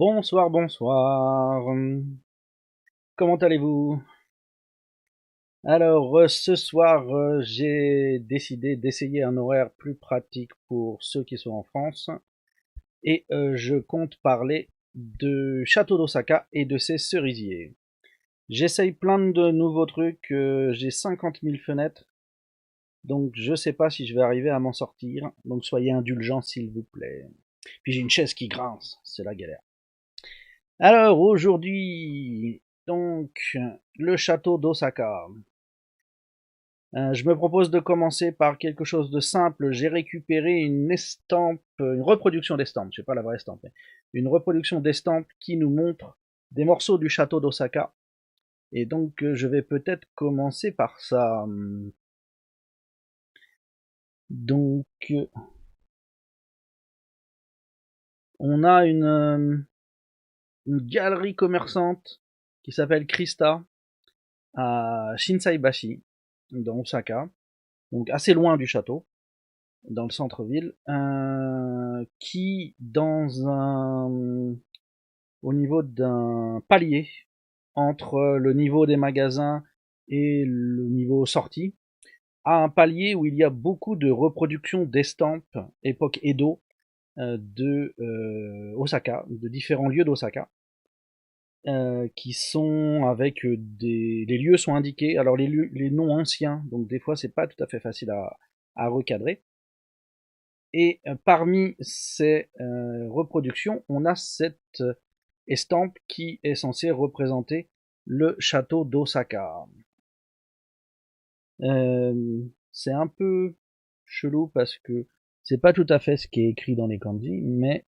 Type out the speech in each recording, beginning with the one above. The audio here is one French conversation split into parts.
Bonsoir, bonsoir. Comment allez-vous? Alors, ce soir, j'ai décidé d'essayer un horaire plus pratique pour ceux qui sont en France et je compte parler de Château d'Osaka et de ses cerisiers. J'essaye plein de nouveaux trucs, j'ai 50 000 fenêtres, donc je sais pas si je vais arriver à m'en sortir, donc soyez indulgents s'il vous plaît. Puis j'ai une chaise qui grince, c'est la galère. Alors aujourd'hui, donc, le château d'Osaka. Je me propose de commencer par quelque chose de simple. J'ai récupéré une estampe, une reproduction d'estampe, je sais pas la vraie estampe, mais une reproduction d'estampe qui nous montre des morceaux du château d'Osaka. Et donc je vais peut-être commencer par ça. Donc on a une galerie commerçante qui s'appelle Krista à Shinsaibashi, dans Osaka, donc assez loin du château, dans le centre-ville, qui au niveau d'un palier entre le niveau des magasins et le niveau sortie, a un palier où il y a beaucoup de reproductions d'estampes époque Edo de Osaka, de différents lieux d'Osaka. Qui sont avec les lieux sont indiqués. Alors les noms anciens, donc des fois c'est pas tout à fait facile à recadrer. Et parmi ces reproductions, on a cette estampe qui est censée représenter le château d'Osaka. C'est un peu chelou parce que c'est pas tout à fait ce qui est écrit dans les kanji, mais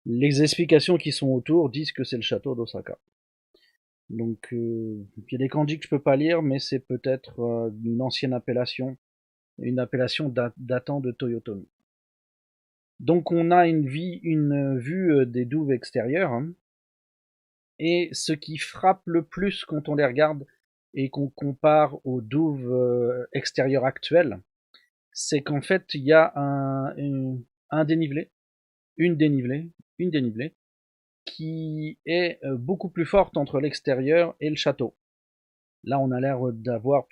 les explications qui sont autour disent que c'est le château d'Osaka. Donc il y a des kanji que je peux pas lire, mais c'est peut-être une ancienne appellation, une appellation datant de Toyotomi. Donc on a une vue des douves extérieures, hein, et ce qui frappe le plus quand on les regarde et qu'on compare aux douves extérieures actuelles, c'est qu'en fait il y a un dénivelé, une dénivelée, qui est beaucoup plus forte entre l'extérieur et le château. Là, on a l'air d'avoir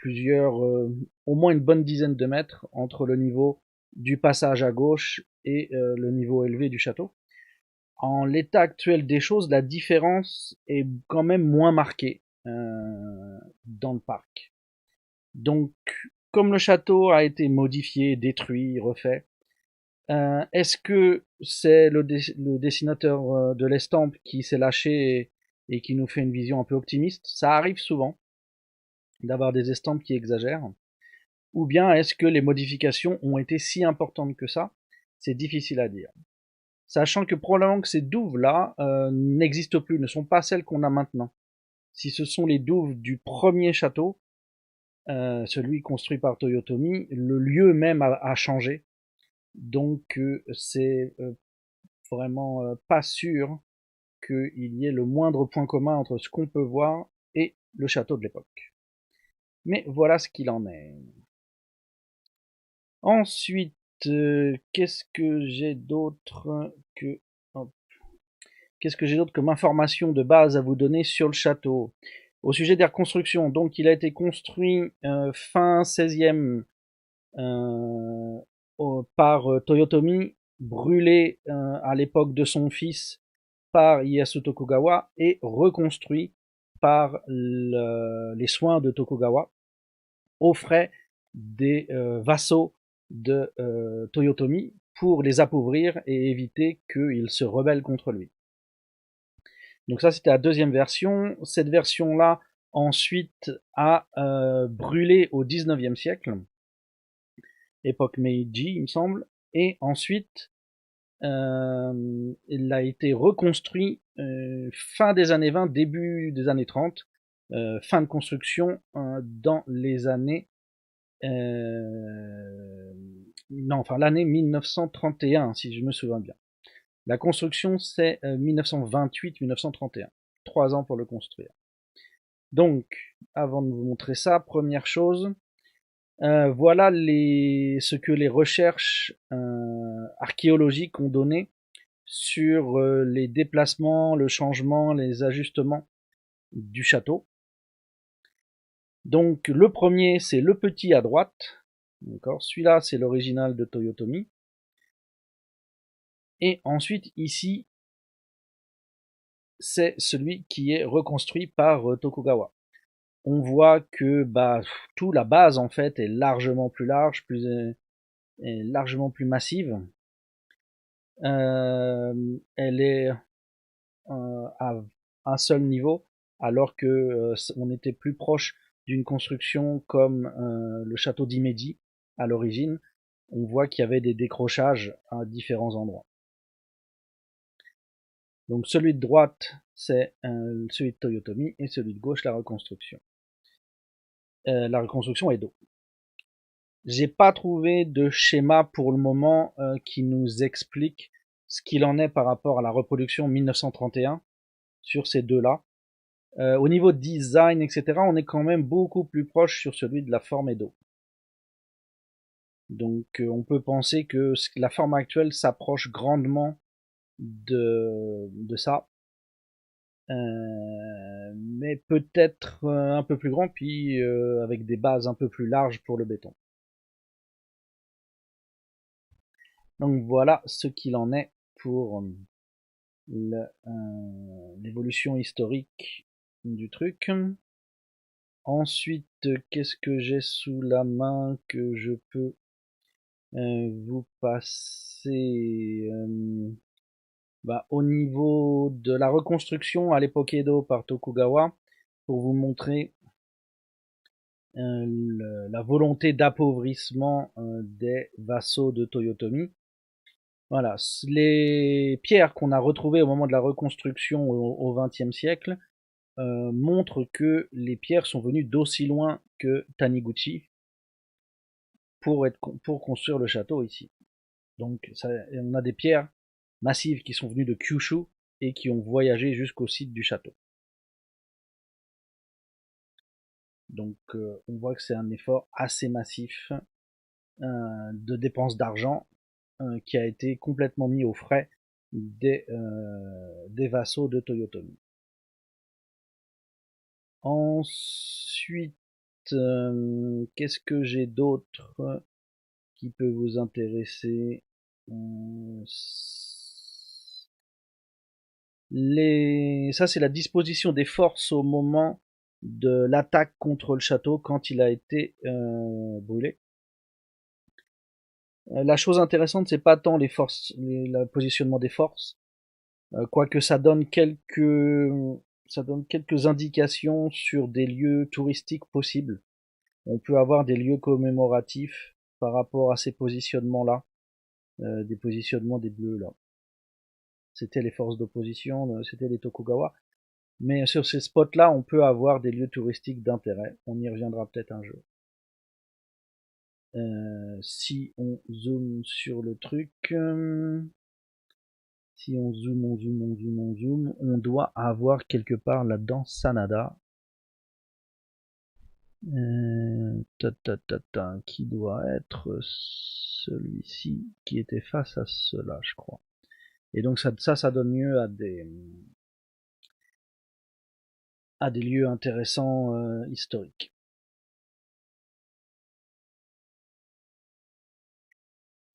au moins une bonne dizaine de mètres entre le niveau du passage à gauche et le niveau élevé du château. En l'état actuel des choses, la différence est quand même moins marquée dans le parc. Donc, comme le château a été modifié, détruit, refait, est-ce que c'est le dessinateur de l'estampe qui s'est lâché et qui nous fait une vision un peu optimiste? Ça arrive souvent d'avoir des estampes qui exagèrent. Ou bien est-ce que les modifications ont été si importantes que ça? C'est difficile à dire. Sachant que probablement que ces douves-là n'existent plus, ne sont pas celles qu'on a maintenant. Si ce sont les douves du premier château, celui construit par Toyotomi, le lieu même a changé. Donc c'est vraiment pas sûr qu'il y ait le moindre point commun entre ce qu'on peut voir et le château de l'époque. Mais voilà ce qu'il en est. Ensuite, qu'est-ce que j'ai d'autre que hop, qu'est-ce que j'ai d'autre comme information de base à vous donner sur le château? Au sujet des reconstructions, donc il a été construit fin 16e par Toyotomi, brûlé à l'époque de son fils par Ieyasu Tokugawa et reconstruit par les soins de Tokugawa aux frais des vassaux de Toyotomi pour les appauvrir et éviter qu'ils se rebellent contre lui. Donc ça, c'était la deuxième version. Cette version-là, ensuite, a brûlé au 19e siècle, époque Meiji, il me semble, et ensuite, il a été reconstruit fin des années 20, début des années 30, fin de construction dans les années non, enfin l'année 1931, si je me souviens bien. La construction, c'est 1928-1931. 3 ans pour le construire. Donc, avant de vous montrer ça, première chose, voilà ce que les recherches archéologiques ont donné sur les déplacements, le changement, les ajustements du château. Donc le premier, c'est le petit à droite. D'accord. Celui-là, c'est l'original de Toyotomi. Et ensuite, ici, c'est celui qui est reconstruit par Tokugawa. On voit que tout la base en fait est largement plus large, est largement plus massive. Elle est à un seul niveau, alors que on était plus proche d'une construction comme le château d'Imeji à l'origine. On voit qu'il y avait des décrochages à différents endroits. Donc celui de droite, c'est celui de Toyotomi, et celui de gauche, la reconstruction. La reconstruction Edo. J'ai pas trouvé de schéma pour le moment qui nous explique ce qu'il en est par rapport à la reproduction 1931 sur ces deux-là. Au niveau design, etc., on est quand même beaucoup plus proche sur celui de la forme Edo. Donc on peut penser que la forme actuelle s'approche grandement de ça. Mais peut-être un peu plus grand, puis avec des bases un peu plus larges pour le béton. Donc voilà ce qu'il en est pour l'évolution historique du truc. Ensuite, qu'est-ce que j'ai sous la main que je peux vous passer au niveau de la reconstruction à l'époque Edo par Tokugawa, pour vous montrer la volonté d'appauvrissement des vassaux de Toyotomi. Voilà, les pierres qu'on a retrouvées au moment de la reconstruction au XXe siècle montrent que les pierres sont venues d'aussi loin que Taniguchi pour construire le château ici. Donc on a des pierres massives qui sont venues de Kyushu et qui ont voyagé jusqu'au site du château. Donc on voit que c'est un effort assez massif de dépenses d'argent qui a été complètement mis aux frais des vassaux de Toyotomi. Ensuite, qu'est-ce que j'ai d'autre qui peut vous intéresser? Ça, c'est la disposition des forces au moment de l'attaque contre le château quand il a été brûlé. La chose intéressante, c'est pas tant le positionnement des forces, quoique ça donne quelques indications sur des lieux touristiques possibles. On peut avoir des lieux commémoratifs par rapport à ces positionnements-là, des positionnements des bleus là. C'était les forces d'opposition, c'était les Tokugawa. Mais sur ces spots-là, on peut avoir des lieux touristiques d'intérêt. On y reviendra peut-être un jour. Si on zoome sur le truc, si on zoome, on doit avoir quelque part là-dedans Sanada. Qui doit être celui-ci qui était face à cela, je crois. Et donc ça donne lieu à des lieux intéressants historiques.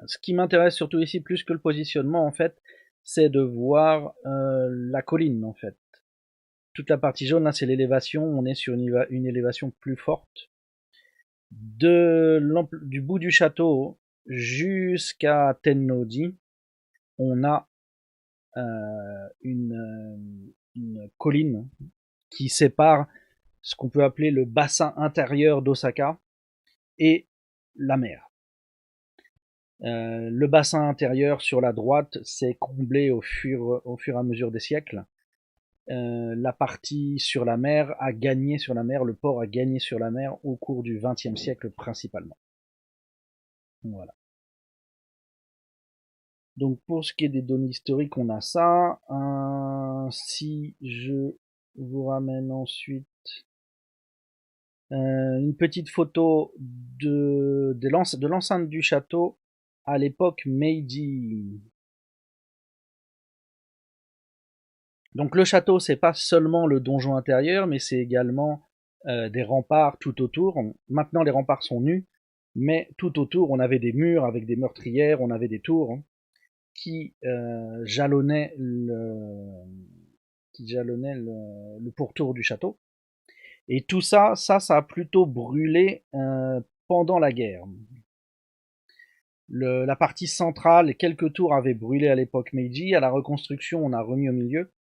Ce qui m'intéresse surtout ici, plus que le positionnement, en fait, c'est de voir la colline, en fait. Toute la partie jaune, là, c'est l'élévation. On est sur une élévation plus forte. Du bout du château jusqu'à Tennoji, on a une colline qui sépare ce qu'on peut appeler le bassin intérieur d'Osaka et la mer. Le bassin intérieur sur la droite s'est comblé au fur et à mesure des siècles. La partie sur la mer a gagné sur la mer, le port a gagné sur la mer au cours du XXe siècle principalement. Voilà. Donc pour ce qui est des données historiques, on a ça. Si je vous ramène ensuite une petite photo de l'enceinte du château à l'époque Meiji. Donc le château, c'est pas seulement le donjon intérieur, mais c'est également des remparts tout autour. Maintenant, les remparts sont nus, mais tout autour, on avait des murs avec des meurtrières, on avait des tours qui jalonnaient le pourtour du château. Et tout ça, ça a plutôt brûlé pendant la guerre. La partie centrale, quelques tours avaient brûlé à l'époque Meiji. À la reconstruction, on a remis au milieu.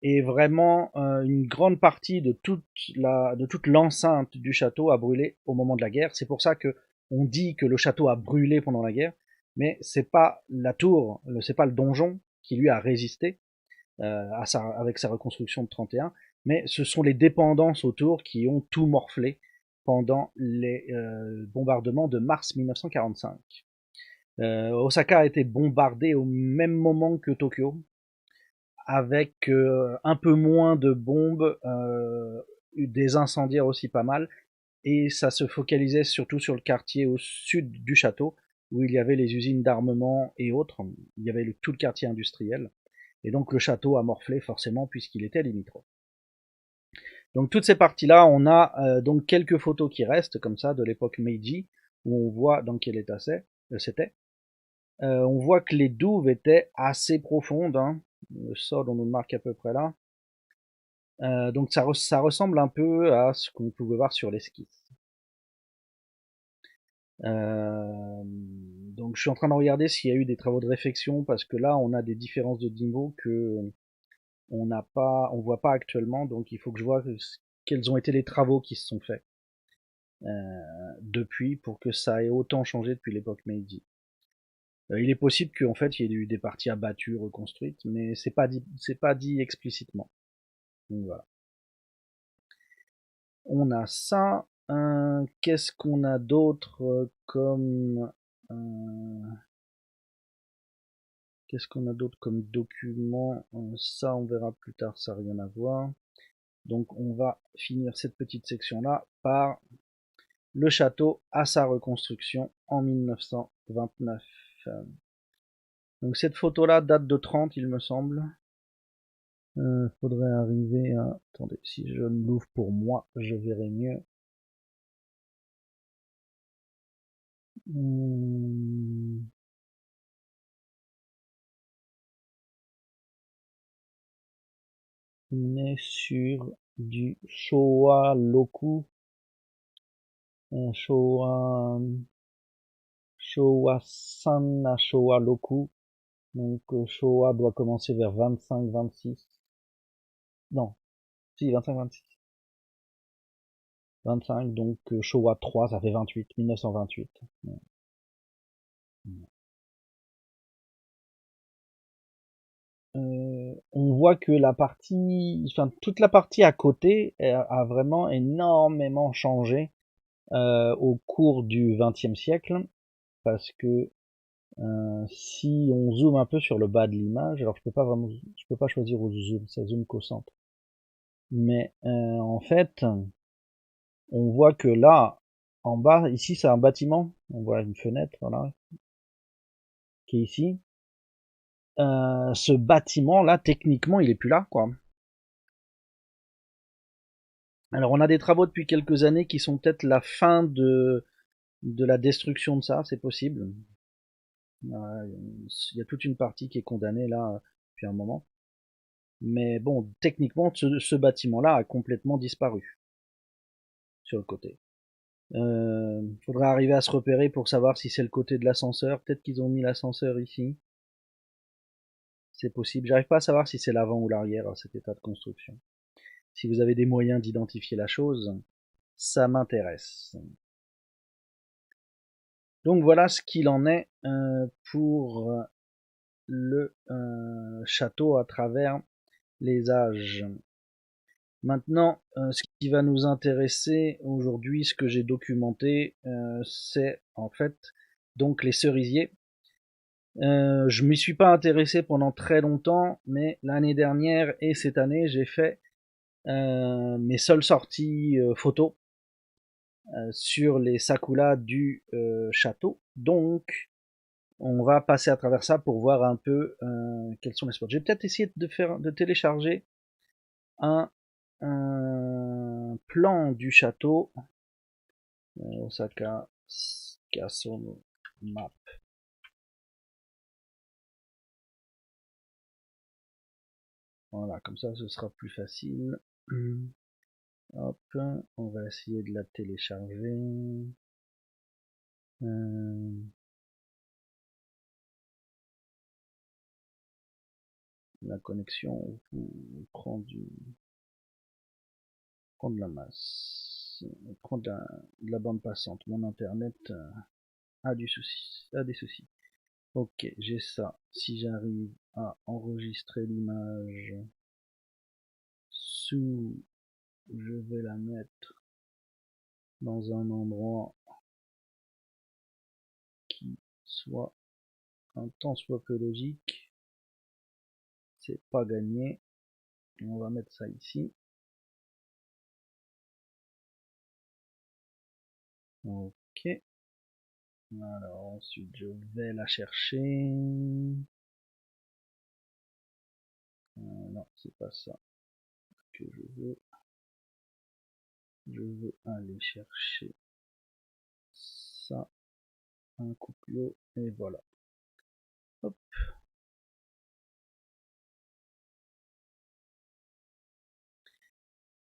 Et vraiment, une grande partie de toute l'enceinte du château a brûlé au moment de la guerre. C'est pour ça que on dit que le château a brûlé pendant la guerre, mais c'est pas la tour, c'est pas le donjon qui lui a résisté avec sa reconstruction de 31, mais ce sont les dépendances autour qui ont tout morflé pendant les bombardements de mars 1945. Osaka a été bombardée au même moment que Tokyo, avec un peu moins de bombes, des incendiaires aussi pas mal, et ça se focalisait surtout sur le quartier au sud du château, où il y avait les usines d'armement et autres, il y avait tout le quartier industriel, et donc le château a morflé forcément puisqu'il était limitrophe. Donc toutes ces parties-là, on a donc quelques photos qui restent comme ça de l'époque Meiji, où on voit dans quel état c'était. On voit que les douves étaient assez profondes, hein. Le sol, on nous le marque à peu près là. Donc ça ressemble un peu à ce qu'on pouvait voir sur l'esquisse. Donc je suis en train de regarder s'il y a eu des travaux de réfection parce que là on a des différences de niveau que on voit pas actuellement. Donc il faut que je vois quels ont été les travaux qui se sont faits depuis pour que ça ait autant changé depuis l'époque Meiji. Il est possible qu'en fait il y ait eu des parties abattues, reconstruites, mais c'est pas dit explicitement. Donc voilà. On a ça. Qu'est-ce qu'on a d'autre comme qu'est-ce qu'on a d'autre comme document? Ça, on verra plus tard, ça n'a rien à voir. Donc, on va finir cette petite section-là par le château à sa reconstruction en 1929. Donc, cette photo-là date de 30, il me semble. Faudrait arriver à... Attendez, si je l'ouvre pour moi, je verrai mieux. On est sur du Showa Loku, Showa, Showa San à Showa Loku. Donc Showa doit commencer vers 25-26. Non, si 25-26. 25, donc Showa 3, ça fait 28, 1928. On voit que toute la partie à côté a vraiment énormément changé au cours du XXe siècle, parce que si on zoome un peu sur le bas de l'image, alors je peux pas choisir au zoom, ça zoome qu'au centre. Mais en fait, on voit que là, en bas, ici c'est un bâtiment, on voit une fenêtre là, qui est ici. Ce bâtiment là, techniquement, il est plus là, quoi. Alors on a des travaux depuis quelques années qui sont peut-être la fin de la destruction de ça, c'est possible. Il y a toute une partie qui est condamnée là depuis un moment. Mais bon, techniquement, ce bâtiment-là a complètement disparu sur le côté. Faudra arriver à se repérer pour savoir si c'est le côté de l'ascenseur. Peut-être qu'ils ont mis l'ascenseur ici. C'est possible. J'arrive pas à savoir si c'est l'avant ou l'arrière à cet état de construction. Si vous avez des moyens d'identifier la chose, ça m'intéresse. Donc voilà ce qu'il en est pour le château à travers les âges. Maintenant, ce qui va nous intéresser aujourd'hui, ce que j'ai documenté, c'est en fait donc les cerisiers. Je m'y suis pas intéressé pendant très longtemps, mais l'année dernière et cette année, j'ai fait mes seules sorties photos sur les sakulas du château. Donc, on va passer à travers ça pour voir un peu quels sont les spots. J'ai peut-être essayé de télécharger un plan du château. Osaka Castle Map. Voilà, comme ça ce sera plus facile. Hop, on va essayer de la télécharger. La connexion prend de la masse, prend de la bande passante. Mon internet a des soucis. Ok, j'ai ça. Si j'arrive à enregistrer l'image sous, je vais la mettre dans un endroit qui soit un tant soit peu logique. C'est pas gagné. On va mettre ça ici. Ok. Alors ensuite je vais la chercher. Non, c'est pas ça que je veux. Je veux aller chercher ça. Un coup plus haut. Et voilà. Hop.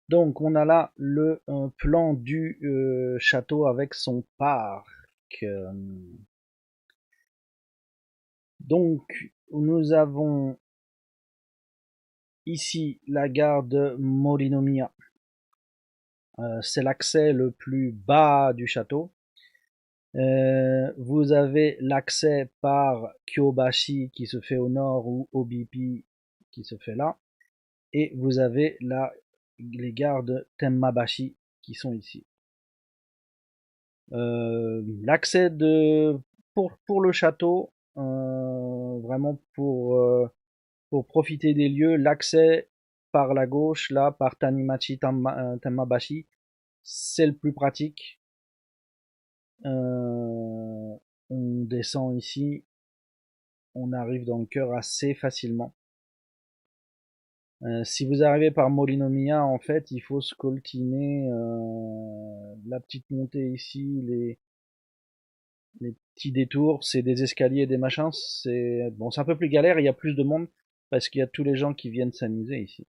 Donc on a là le plan du château avec son parc. Donc nous avons ici la gare de Morinomiya. C'est l'accès le plus bas du château. Vous avez l'accès par Kyobashi qui se fait au nord ou Obipi qui se fait là. Et vous avez les gares de Temmabashi qui sont ici. L'accès pour le château, vraiment pour profiter des lieux, l'accès par la gauche, là, par Tanimachi Temmabashi, c'est le plus pratique. On descend ici, on arrive dans le cœur assez facilement. Si vous arrivez par Morinomiya, en fait, il faut scoltiner la petite montée ici, les petits détours, c'est des escaliers et des machins. C'est bon, c'est un peu plus galère, il y a plus de monde parce qu'il y a tous les gens qui viennent s'amuser ici.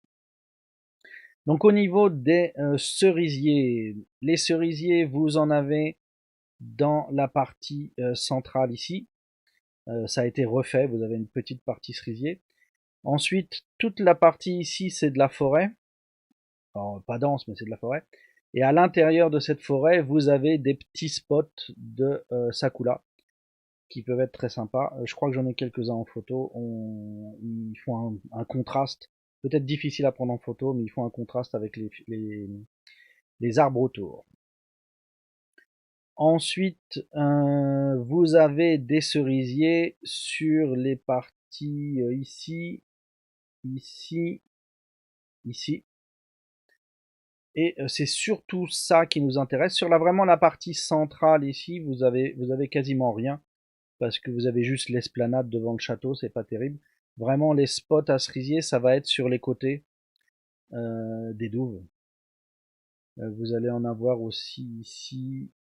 Donc au niveau des cerisiers, les cerisiers, vous en avez dans la partie centrale ici. Ça a été refait, vous avez une petite partie cerisier. Ensuite, toute la partie ici, c'est de la forêt. Alors, pas dense, mais c'est de la forêt. Et à l'intérieur de cette forêt, vous avez des petits spots de sakura qui peuvent être très sympas. Je crois que j'en ai quelques-uns en photo. Ils font un contraste, peut-être difficile à prendre en photo, mais ils font un contraste avec les arbres autour. Ensuite, vous avez des cerisiers sur les parties ici, ici. Et c'est surtout ça qui nous intéresse. Sur vraiment la partie centrale ici, vous avez quasiment rien parce que vous avez juste l'esplanade devant le château, c'est pas terrible. Vraiment les spots à cerisier, ça va être sur les côtés des douves. Vous allez en avoir aussi ici.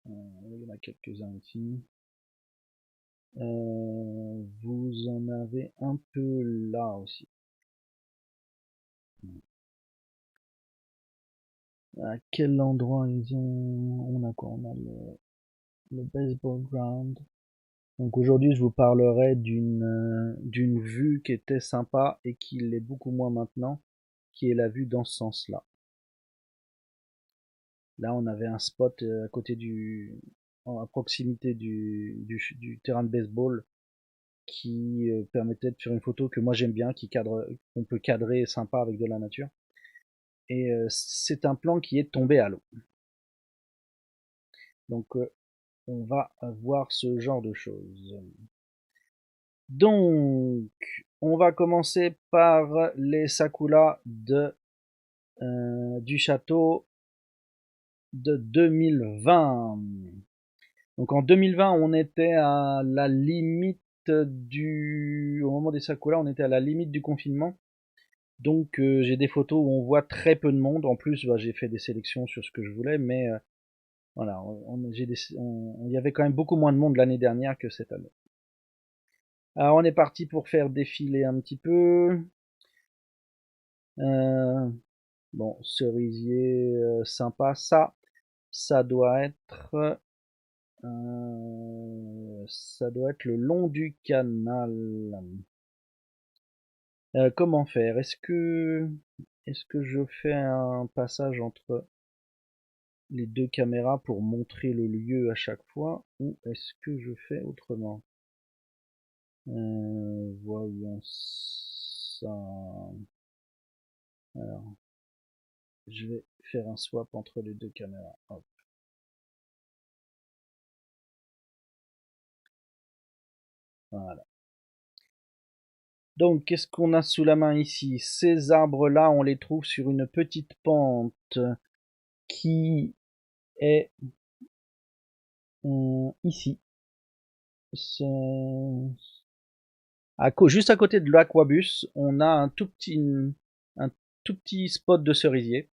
Il y en a quelques-uns ici. Vous en avez un peu là aussi. À quel endroit ils ont... On a quoi? On a le baseball ground. Donc aujourd'hui, je vous parlerai d'une vue qui était sympa et qui l'est beaucoup moins maintenant, qui est la vue dans ce sens-là. Là, on avait un spot à côté à proximité du terrain de baseball qui permettait de faire une photo que moi j'aime bien, qu'on peut cadrer sympa avec de la nature. Et c'est un plan qui est tombé à l'eau. Donc on va voir ce genre de choses. Donc, on va commencer par les sakura du château de 2020. Donc en 2020, on était à la limite au moment des sakura, on était à la limite du confinement. Donc j'ai des photos où on voit très peu de monde. En plus, bah, j'ai fait des sélections sur ce que je voulais, mais voilà, il y avait quand même beaucoup moins de monde l'année dernière que cette année. Alors on est parti pour faire défiler un petit peu. Euh, bon, cerisier sympa. Ça doit être le long du canal. Comment faire? Est-ce que je fais un passage entre les deux caméras pour montrer le lieu à chaque fois, ou est-ce que je fais autrement? Voyons ça. Alors, je vais faire un swap entre les deux caméras. Hop. Voilà. Donc, qu'est-ce qu'on a sous la main ici? Ces arbres-là, on les trouve sur une petite pente qui est ici. Juste à côté de l'Aquabus, on a un tout petit spot de cerisier.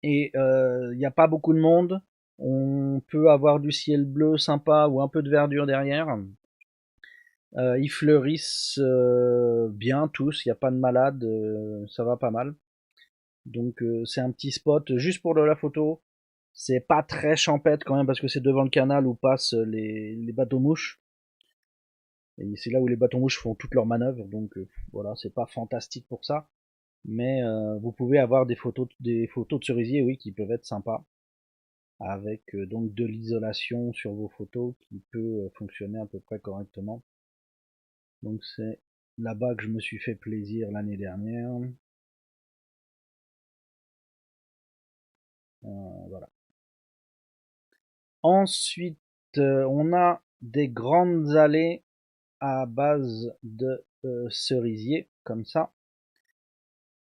Et il n'y a pas beaucoup de monde. On peut avoir du ciel bleu sympa ou un peu de verdure derrière. Ils fleurissent bien tous, il n'y a pas de malade, ça va pas mal. Donc c'est un petit spot juste pour de la photo. C'est pas très champêtre quand même parce que c'est devant le canal où passent les bateaux mouches. Et c'est là où les bateaux mouches font toutes leurs manœuvres. Donc voilà, c'est pas fantastique pour ça. Mais vous pouvez avoir des photos de cerisier, oui, qui peuvent être sympas. Avec donc de l'isolation sur vos photos qui peut fonctionner à peu près correctement. Donc c'est là-bas que je me suis fait plaisir l'année dernière. Voilà. Ensuite, on a des grandes allées à base de cerisier, comme ça.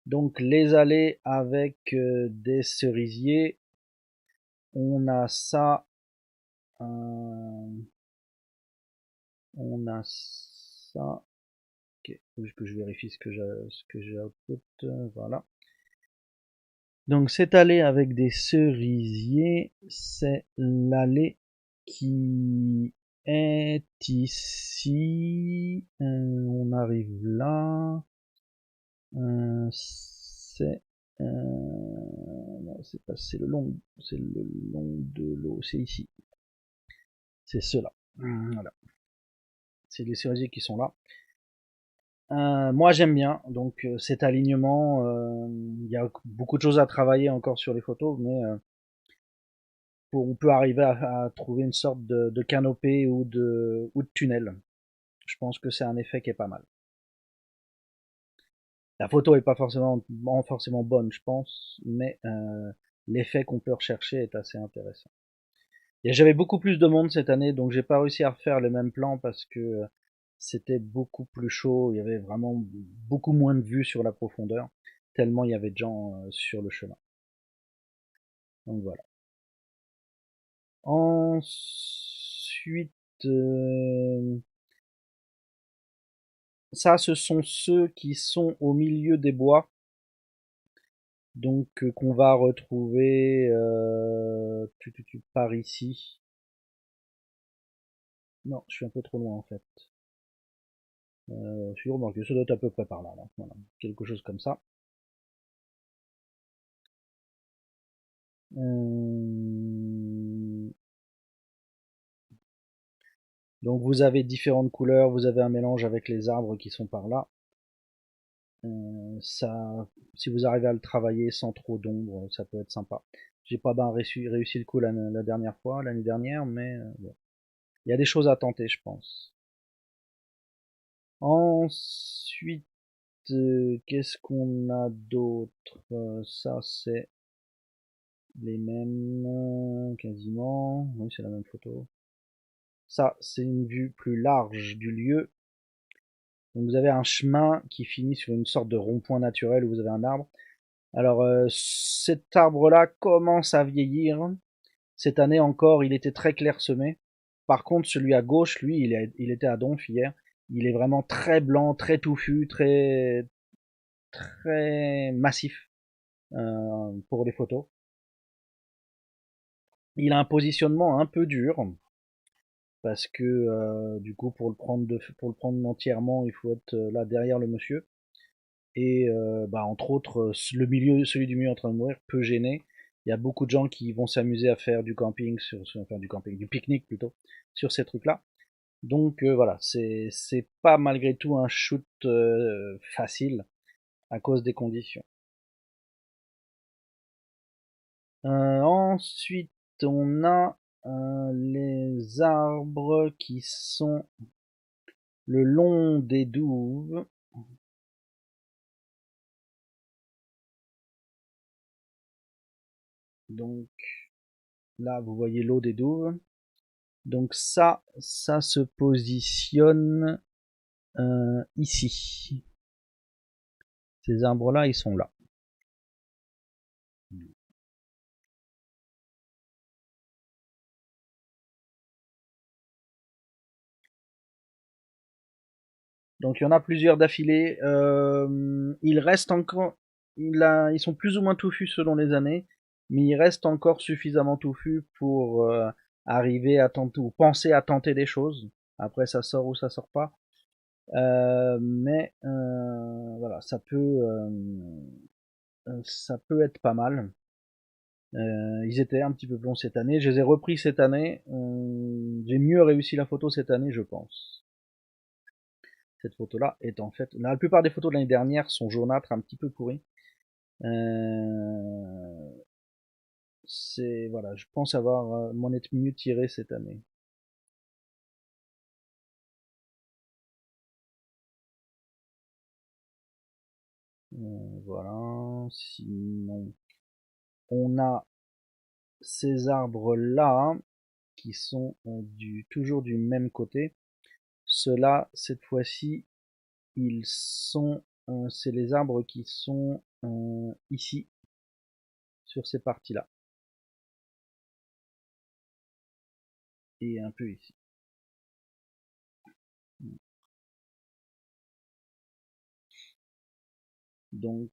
Donc les allées avec des cerisiers, on a ça, on a ça. Ok, faut que je vérifie ce que j'ai output, voilà. Donc cette allée avec des cerisiers, c'est l'allée qui est ici. On arrive là. C'est non, c'est pas, c'est le long de l'eau, c'est ici. C'est cela. Voilà. C'est les cerisiers qui sont là. Moi j'aime bien, donc cet alignement, il y a beaucoup de choses à travailler encore sur les photos, mais on peut arriver à trouver une sorte de canopée ou de tunnel. Je pense que c'est un effet qui est pas mal. La photo est pas forcément bonne, je pense, mais l'effet qu'on peut rechercher est assez intéressant. Et j'avais beaucoup plus de monde cette année, donc j'ai pas réussi à refaire le même plan parce que c'était beaucoup plus chaud, il y avait vraiment beaucoup moins de vues sur la profondeur, tellement il y avait de gens sur le chemin. Donc voilà. Ensuite, ça, ce sont ceux qui sont au milieu des bois, donc qu'on va retrouver par ici. Non, je suis un peu trop loin en fait. Je suis remarqué, ça doit être à peu près par là, là. Voilà, quelque chose comme ça. Donc vous avez différentes couleurs, vous avez un mélange avec les arbres qui sont par là. Ça, si vous arrivez à le travailler sans trop d'ombre, ça peut être sympa. J'ai pas bien réussi le coup la dernière fois, l'année dernière, mais bon. Il y a des choses à tenter, je pense. Ensuite, qu'est-ce qu'on a d'autre? Ça, c'est les mêmes, quasiment. Oui, c'est la même photo. Ça, c'est une vue plus large du lieu. Donc vous avez un chemin qui finit sur une sorte de rond-point naturel où vous avez un arbre. Alors cet arbre-là commence à vieillir. Cette année encore, il était très clairsemé. Par contre, celui à gauche, lui, il était à donf hier. Il est vraiment très blanc, très touffu, très massif pour les photos. Il a un positionnement un peu dur parce que du coup pour le prendre entièrement, il faut être là derrière le monsieur. Et bah, entre autres, celui du milieu en train de mourir peut gêner. Il y a beaucoup de gens qui vont s'amuser à faire du camping enfin du camping, du pique-nique plutôt, sur ces trucs-là. Donc voilà, c'est pas malgré tout un shoot facile à cause des conditions. Ensuite, on a les arbres qui sont le long des douves. Donc là, vous voyez l'eau des douves. Donc ça se positionne ici. Ces arbres-là, ils sont là. Donc il y en a plusieurs d'affilée. Il reste encore, ils sont plus ou moins touffus selon les années, mais il reste encore suffisamment touffus pour arriver à tenter ou penser à tenter des choses. Après, ça sort ou ça sort pas. Mais voilà, ça peut être pas mal. Ils étaient un petit peu blonds cette année. Je les ai repris cette année. J'ai mieux réussi la photo cette année, je pense. Cette photo-là est en fait... La plupart des photos de l'année dernière sont jaunâtres, un petit peu pourries. Euh, c'est... Voilà, je pense avoir m'en être mieux tiré cette année. Voilà. Sinon, on a ces arbres-là qui sont toujours du même côté. Ceux-là, cette fois-ci, c'est les arbres qui sont ici, sur ces parties-là, et un peu ici. Donc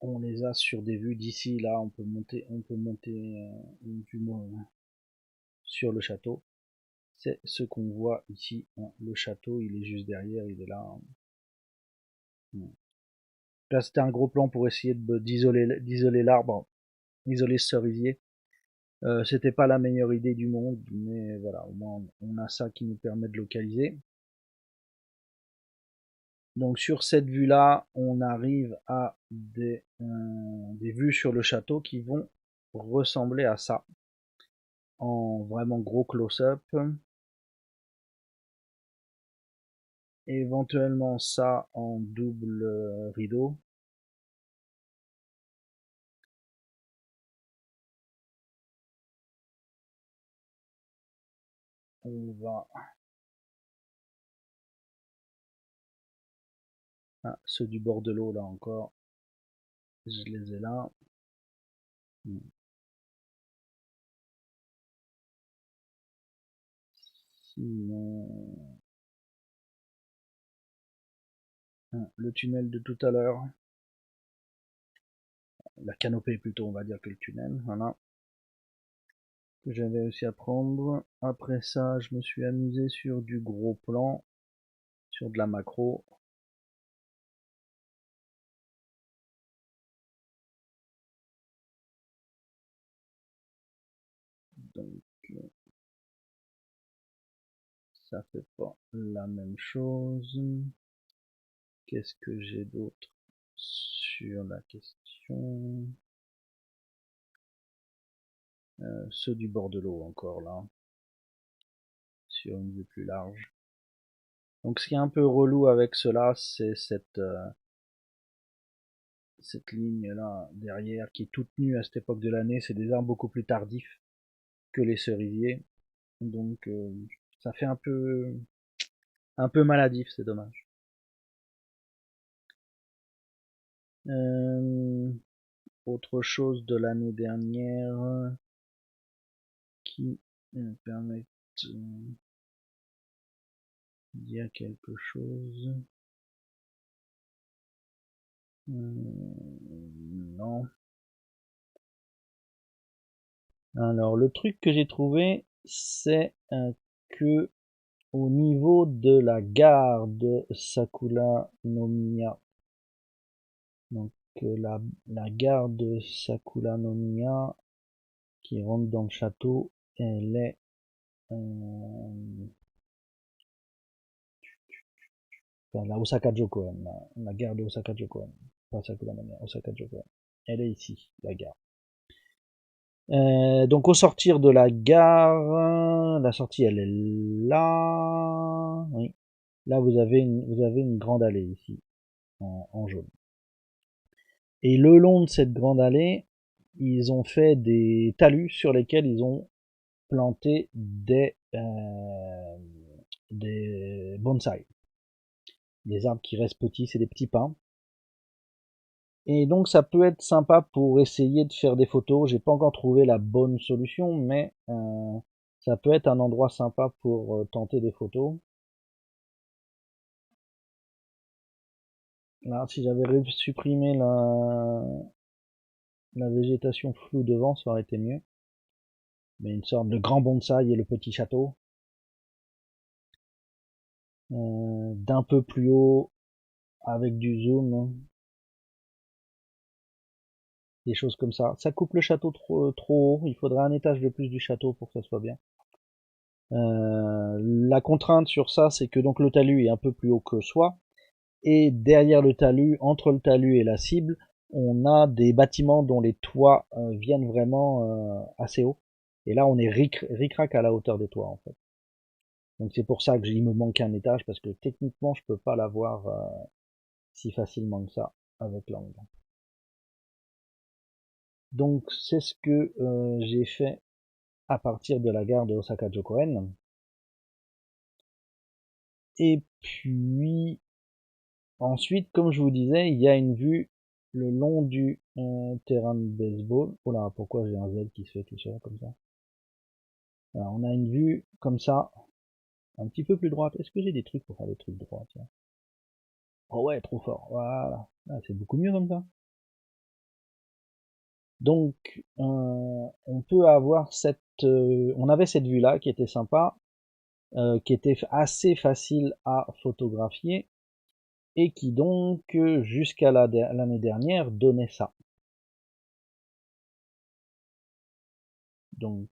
on les a sur des vues d'ici. Là, on peut monter une vue sur le château. C'est ce qu'on voit ici, hein. Le château, il est juste derrière, il est là. Là, c'était un gros plan pour essayer d'isoler l'arbre, isoler ce cerisier. C'était pas la meilleure idée du monde, mais voilà, au moins on a ça qui nous permet de localiser. Donc sur cette vue-là, on arrive à des vues sur le château qui vont ressembler à ça, en vraiment gros close-up. Éventuellement ça en double rideau. On va... Ah, ceux du bord de l'eau là encore, je les ai là. Sinon... Ah, le tunnel de tout à l'heure. La canopée plutôt, on va dire, que le tunnel. Voilà. Que j'avais réussi à prendre. Après ça, je me suis amusé sur du gros plan, sur de la macro. Donc ça fait pas la même chose. Qu'est-ce que j'ai d'autre sur la question? Ceux du bord de l'eau encore là, sur une vue plus large. Donc ce qui est un peu relou avec cela, c'est cette ligne là derrière qui est toute nue à cette époque de l'année. C'est des arbres beaucoup plus tardifs que les cerisiers. Donc ça fait un peu maladif, c'est dommage. Euh, Autre chose de l'année dernière qui permet dire quelque chose. Non. Alors le truc que j'ai trouvé, c'est que au niveau de la gare de Sakula no Miya, donc la gare de Sakula no Miya qui rentre dans le château, elle est enfin, la Osaka Jokoen, la gare de Osaka Jokoen, pas Sakula no Miya, Osaka Jokoen. Elle est ici, la gare. Donc au sortir de la gare, la sortie elle est là. Oui. Là vous avez une grande allée ici, en jaune. Et le long de cette grande allée, ils ont fait des talus sur lesquels ils ont planté des bonsaïs. Des arbres qui restent petits, c'est des petits pins. Et donc ça peut être sympa pour essayer de faire des photos. J'ai pas encore trouvé la bonne solution, mais ça peut être un endroit sympa pour tenter des photos. Là, si j'avais supprimé la végétation floue devant, ça aurait été mieux. Mais une sorte de grand bonsaï et le petit château. D'un peu plus haut, avec du zoom, des choses comme ça. Ça coupe le château trop haut. Il faudrait un étage de plus du château pour que ça soit bien. La contrainte sur ça, c'est que donc le talus est un peu plus haut que soi, et derrière le talus, entre le talus et la cible, on a des bâtiments dont les toits viennent vraiment assez haut. Et là, on est ric-rac à la hauteur des toits, en fait. Donc c'est pour ça que il me manque un étage, parce que techniquement, je peux pas l'avoir si facilement que ça avec l'angle. Donc c'est ce que j'ai fait à partir de la gare de Osaka Jokoen. Et puis ensuite, comme je vous disais, il y a une vue le long du terrain de baseball. Oh là, pourquoi j'ai un Z qui se fait tout seul comme ça? Alors, on a une vue comme ça, un petit peu plus droite. Est-ce que j'ai des trucs pour faire des trucs droits, tiens? Oh ouais, trop fort. Voilà. Ah, c'est beaucoup mieux comme ça. Donc, on peut avoir on avait cette vue-là qui était sympa, qui était assez facile à photographier et qui donc, jusqu'à l'année dernière, donnait ça. Donc,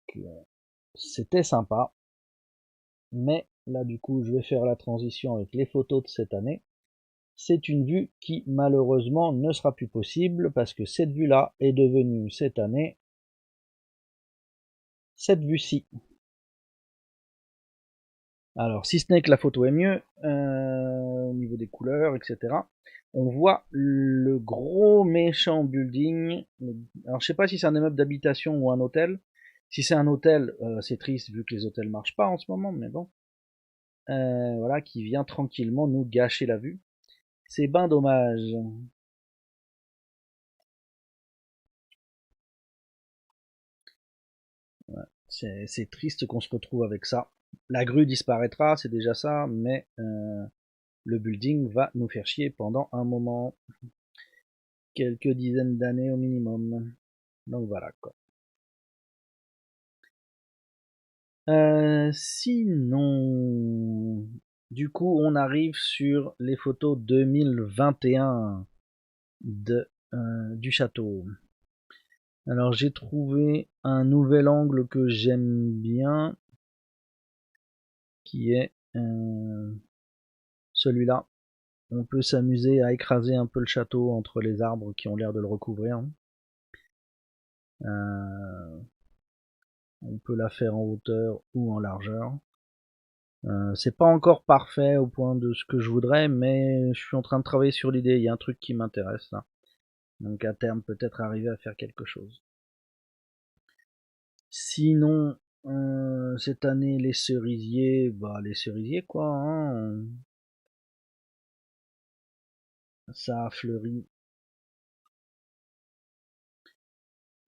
c'était sympa. Mais là, du coup, je vais faire la transition avec les photos de cette année. C'est une vue qui, malheureusement, ne sera plus possible parce que cette vue-là est devenue, cette année, cette vue-ci. Alors, si ce n'est que la photo est mieux, au niveau des couleurs, etc. On voit le gros méchant building. Alors, je sais pas si c'est un immeuble d'habitation ou un hôtel. Si c'est un hôtel, c'est triste vu que les hôtels marchent pas en ce moment, mais bon. Voilà, qui vient tranquillement nous gâcher la vue. C'est ben dommage. Ouais, c'est triste qu'on se retrouve avec ça. La grue disparaîtra, c'est déjà ça, mais le building va nous faire chier pendant un moment. Quelques dizaines d'années au minimum. Donc voilà quoi. Sinon, du coup, on arrive sur les photos 2021 du château. Alors j'ai trouvé un nouvel angle que j'aime bien, qui est celui-là. On peut s'amuser à écraser un peu le château entre les arbres qui ont l'air de le recouvrir. On peut la faire en hauteur ou en largeur. C'est pas encore parfait au point de ce que je voudrais, mais je suis en train de travailler sur l'idée. Il y a un truc qui m'intéresse là. Donc à terme, peut-être arriver à faire quelque chose. Sinon, cette année, les cerisiers, bah les cerisiers quoi. Hein, ça a fleuri,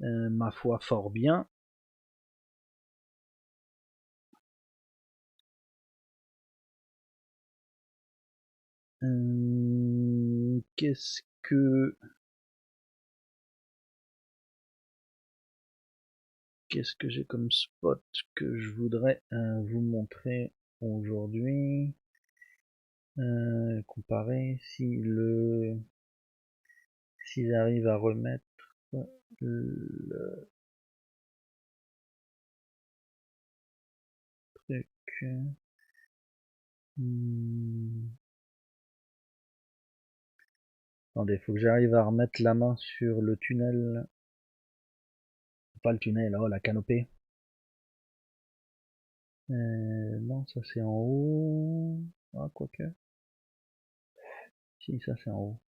ma foi, fort bien. Qu'est-ce que j'ai comme spot que je voudrais vous montrer aujourd'hui? Comparer si j'arrive à remettre le truc. Attendez, faut que j'arrive à remettre la main sur le tunnel. Pas le tunnel, oh la canopée. Non, ça c'est en haut. Ah, quoique. Si, ça c'est en haut.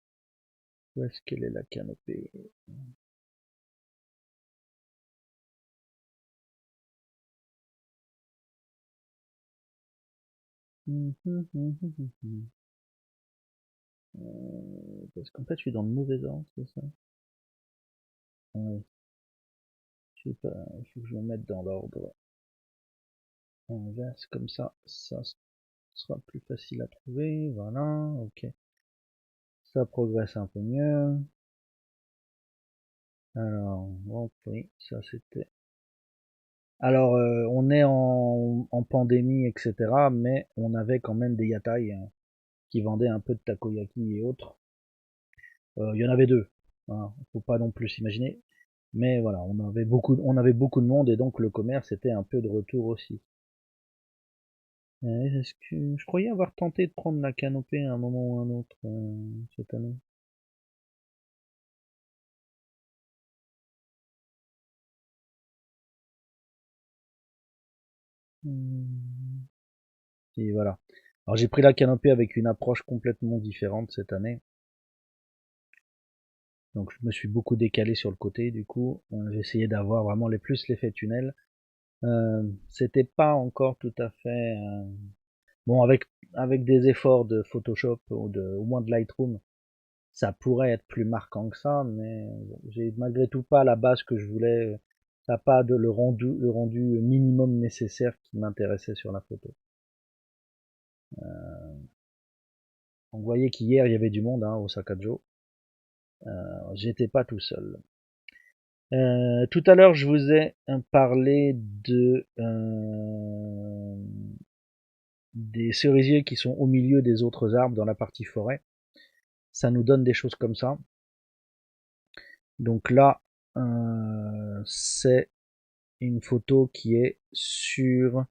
Où est-ce qu'elle est la canopée? Parce qu'en fait, je suis dans le mauvais ordre, c'est ça? Ouais, je sais pas, il faut que je me mette dans l'ordre inverse, comme ça sera plus facile à trouver. Voilà, ok. Ça progresse un peu mieux. Alors, donc oui, ça c'était. Alors, on est en pandémie, etc., mais on avait quand même des yatai qui vendaient un peu de takoyaki et autres. Il y en avait deux, hein, faut pas non plus s'imaginer. Mais voilà, on avait beaucoup de monde et donc le commerce était un peu de retour aussi. Est-ce que je croyais avoir tenté de prendre la canopée à un moment ou à un autre cette année? Hmm. Et voilà. Alors j'ai pris la canopée avec une approche complètement différente cette année. Donc je me suis beaucoup décalé sur le côté, du coup j'ai essayé d'avoir vraiment les plus l'effet tunnel. C'était pas encore tout à fait bon avec des efforts de Photoshop ou au moins de Lightroom, ça pourrait être plus marquant que ça, mais bon, j'ai malgré tout pas la base que je voulais. Ça n'a pas le rendu minimum nécessaire qui m'intéressait sur la photo. Donc vous voyez qu'hier il y avait du monde au Sakajo. J'étais pas tout seul. Tout à l'heure, je vous ai parlé des cerisiers qui sont au milieu des autres arbres dans la partie forêt. Ça nous donne des choses comme ça. Donc là, c'est une photo qui est sur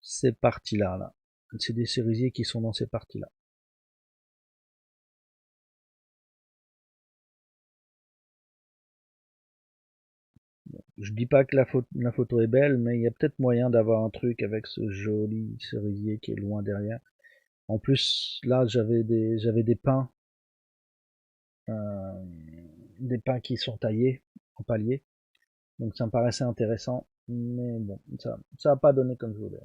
ces parties-là. Là. C'est des cerisiers qui sont dans ces parties-là. Je dis pas que la photo est belle, mais il y a peut-être moyen d'avoir un truc avec ce joli cerisier qui est loin derrière. En plus, là, j'avais euh, des pins qui sont taillés en palier. Donc ça me paraissait intéressant. Mais bon, ça a pas donné comme je voulais.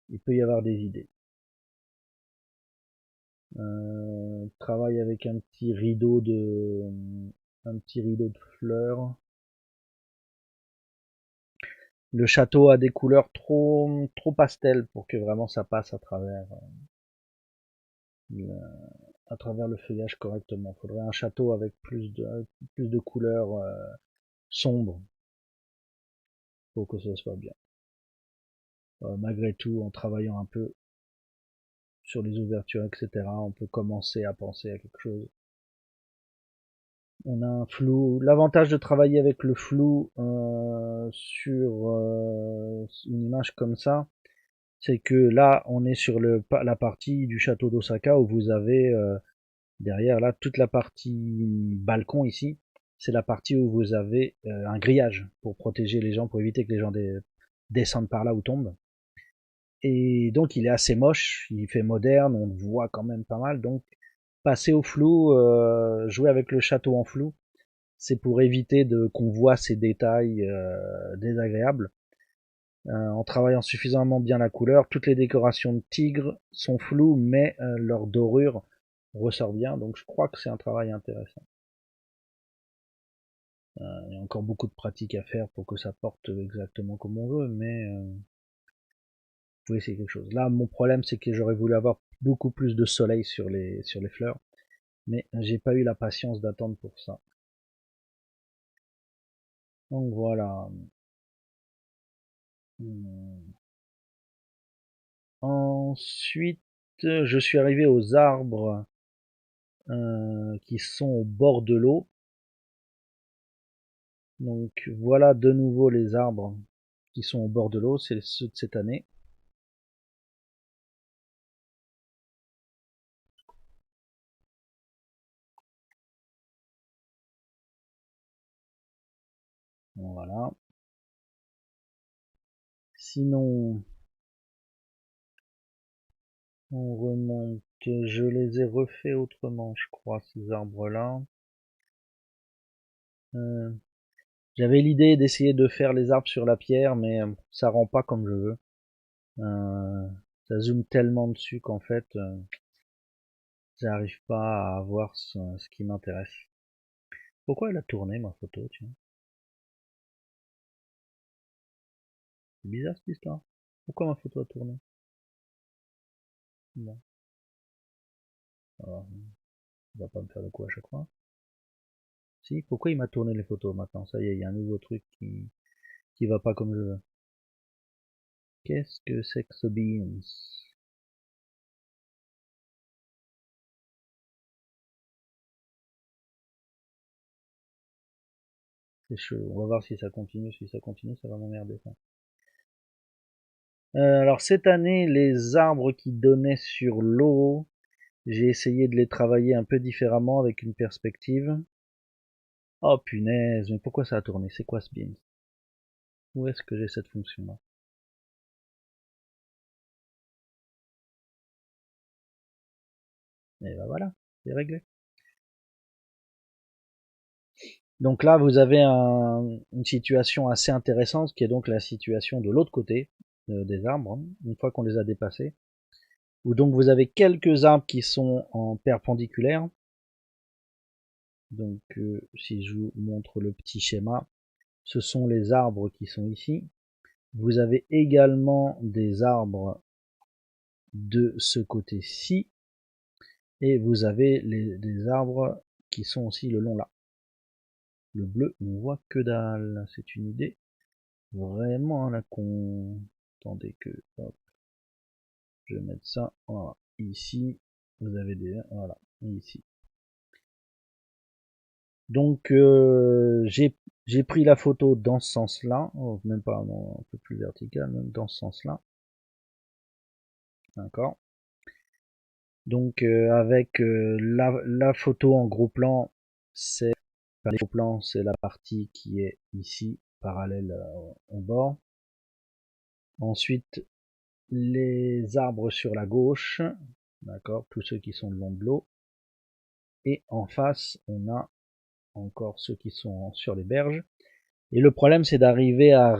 Il peut y avoir des idées. Travaille avec un petit rideau de fleurs. Le château a des couleurs trop pastel pour que vraiment ça passe à travers le feuillage correctement. Il faudrait un château avec plus de couleurs sombres pour que ce soit bien. Malgré tout, en travaillant un peu sur les ouvertures, etc., on peut commencer à penser à quelque chose. On a un flou. L'avantage de travailler avec le flou sur une image comme ça, c'est que là, on est sur la partie du château d'Osaka où vous avez derrière là toute la partie balcon ici. C'est la partie où vous avez un grillage pour protéger les gens, pour éviter que les gens descendent par là ou tombent. Et donc il est assez moche, il fait moderne, on le voit quand même pas mal. Donc passer au flou, jouer avec le château en flou, c'est pour éviter qu'on voit ces détails désagréables. En travaillant suffisamment bien la couleur, toutes les décorations de tigres sont floues, mais leur dorure ressort bien. Donc je crois que c'est un travail intéressant. Il y a encore beaucoup de pratiques à faire pour que ça porte exactement comme on veut, mais pouvez essayer quelque chose. Là, mon problème, c'est que j'aurais voulu avoir beaucoup plus de soleil sur les fleurs, mais j'ai pas eu la patience d'attendre pour ça. Donc voilà. Ensuite, je suis arrivé aux arbres qui sont au bord de l'eau. Donc voilà de nouveau les arbres qui sont au bord de l'eau, c'est ceux de cette année. Voilà. Sinon, on remonte. Je les ai refaits autrement, je crois, ces arbres-là. Euh, J'avais l'idée d'essayer de faire les arbres sur la pierre, mais ça rend pas comme je veux. Ça zoome tellement dessus qu'en fait, j'arrive pas à voir ce qui m'intéresse. Pourquoi elle a tourné ma photo, tiens? C'est bizarre cette histoire. Pourquoi ma photo a tourné? Bon, alors, il va pas me faire le coup à chaque fois. Si, pourquoi il m'a tourné les photos maintenant? Ça y est, il y a un nouveau truc qui va pas comme je veux. Qu'est-ce que c'est que ce beans? C'est chaud. On va voir si ça continue. Si ça continue, ça va m'emmerder. Alors cette année, les arbres qui donnaient sur l'eau, j'ai essayé de les travailler un peu différemment avec une perspective. Oh punaise, mais pourquoi ça a tourné? C'est quoi ce beans? Où est-ce que j'ai cette fonction-là? Et ben voilà, c'est réglé. Donc là, vous avez une situation assez intéressante qui est donc la situation de l'autre côté des arbres, hein, une fois qu'on les a dépassés. Où donc vous avez quelques arbres qui sont en perpendiculaire. Donc si je vous montre le petit schéma, ce sont les arbres qui sont ici. Vous avez également des arbres de ce côté-ci. Et vous avez des arbres qui sont aussi le long là. Le bleu, on voit que dalle. C'est une idée vraiment à la con. Attendez que, hop, je vais mettre ça, voilà, ici. Vous avez des, voilà, ici. Donc, j'ai pris la photo dans ce sens-là, oh, même pas, non, un peu plus vertical, même dans ce sens-là. D'accord. Donc, avec la photo en gros plan, c'est les gros plans, c'est la partie qui est ici, parallèle au bord. Ensuite, les arbres sur la gauche, d'accord, tous ceux qui sont le long de l'eau. Et en face, on a encore ceux qui sont sur les berges. Et le problème, c'est d'arriver à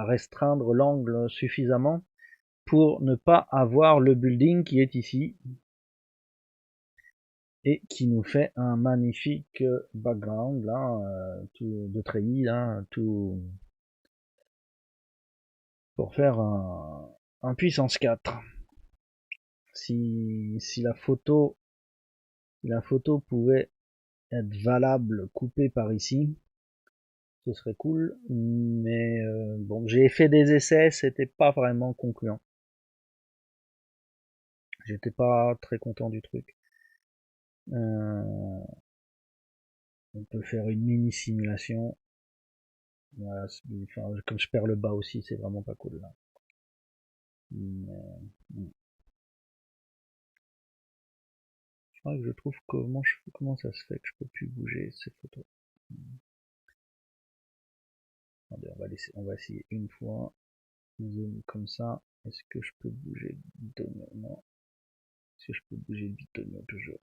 restreindre l'angle suffisamment pour ne pas avoir le building qui est ici et qui nous fait un magnifique background là, tout de treillis là, tout pour faire un puissance 4. Si la photo pouvait être valable coupée par ici, ce serait cool, mais bon, j'ai fait des essais, c'était pas vraiment concluant. J'étais pas très content du truc. On peut faire une mini simulation. Voilà, enfin, comme je perds le bas aussi, c'est vraiment pas cool là. Je crois que je trouve comment ça se fait que je peux plus bouger ces photos. Attendez, on va essayer une fois. Zoom comme ça. Est-ce que je peux bouger le bitonio? Non. Est-ce que je peux bouger le bitonio toujours?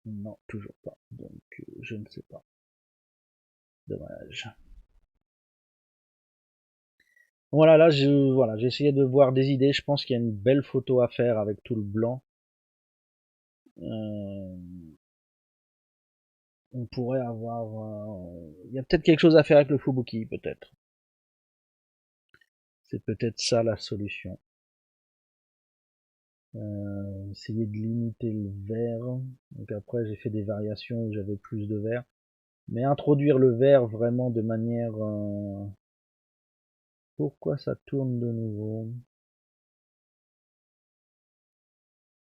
Non, toujours pas. Donc, je ne sais pas. Dommage. Voilà, là, voilà, j'ai essayé de voir des idées. Je pense qu'il y a une belle photo à faire avec tout le blanc. Euh, on pourrait avoir, il y a peut-être quelque chose à faire avec le Fubuki, peut-être. C'est peut-être ça la solution. Essayer de limiter le vert. Donc après j'ai fait des variations où j'avais plus de vert. Mais introduire le vert vraiment de manière... Pourquoi ça tourne de nouveau?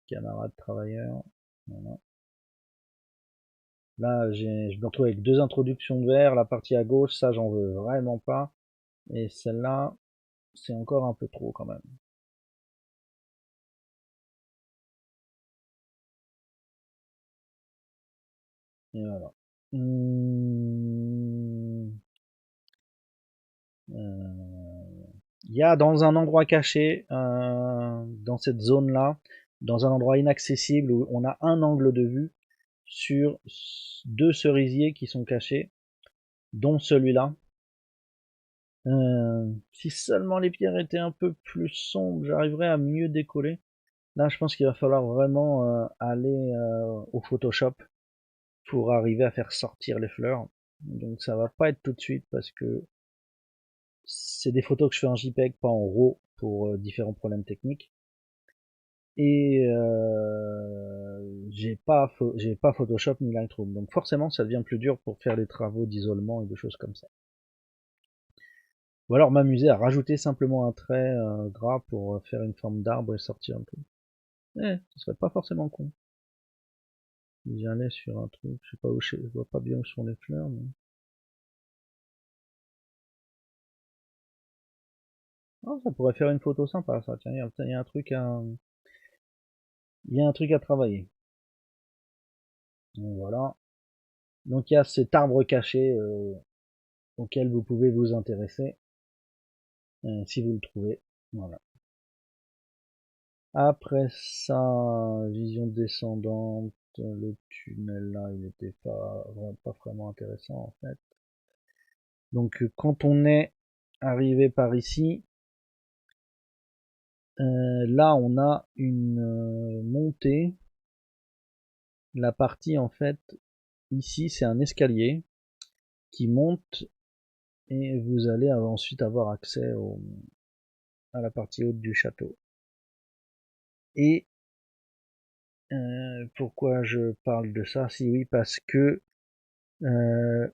Camarades travailleurs. Voilà. Là, je me retrouve avec deux introductions de verre. La partie à gauche, ça, j'en veux vraiment pas. Et celle-là, c'est encore un peu trop quand même. Et voilà. Il y a dans un endroit caché, dans cette zone-là, dans un endroit inaccessible où on a un angle de vue sur deux cerisiers qui sont cachés, dont celui-là. Si seulement les pierres étaient un peu plus sombres, j'arriverais à mieux décoller. Là, je pense qu'il va falloir vraiment aller au Photoshop pour arriver à faire sortir les fleurs. Donc ça va pas être tout de suite parce que c'est des photos que je fais en JPEG, pas en RAW pour différents problèmes techniques. Et j'ai pas Photoshop ni Lightroom. Donc forcément, ça devient plus dur pour faire les travaux d'isolement et des choses comme ça. Ou alors m'amuser à rajouter simplement un trait gras pour faire une forme d'arbre et sortir un peu. Ce serait pas forcément con. J'allais sur un truc, je sais pas où, je vois pas bien où sont les fleurs, mais... Oh, ça pourrait faire une photo sympa, ça. Tiens, il y a un truc à, il y a un truc à travailler. Donc voilà. Donc il y a cet arbre caché auquel vous pouvez vous intéresser si vous le trouvez. Voilà. Après ça, vision descendante, le tunnel là, il n'était pas vraiment intéressant en fait. Donc quand on est arrivé par ici, là on a une montée. La partie en fait, ici c'est un escalier qui monte et vous allez ensuite avoir accès à la partie haute du château. Et pourquoi je parle de ça? Si oui, parce que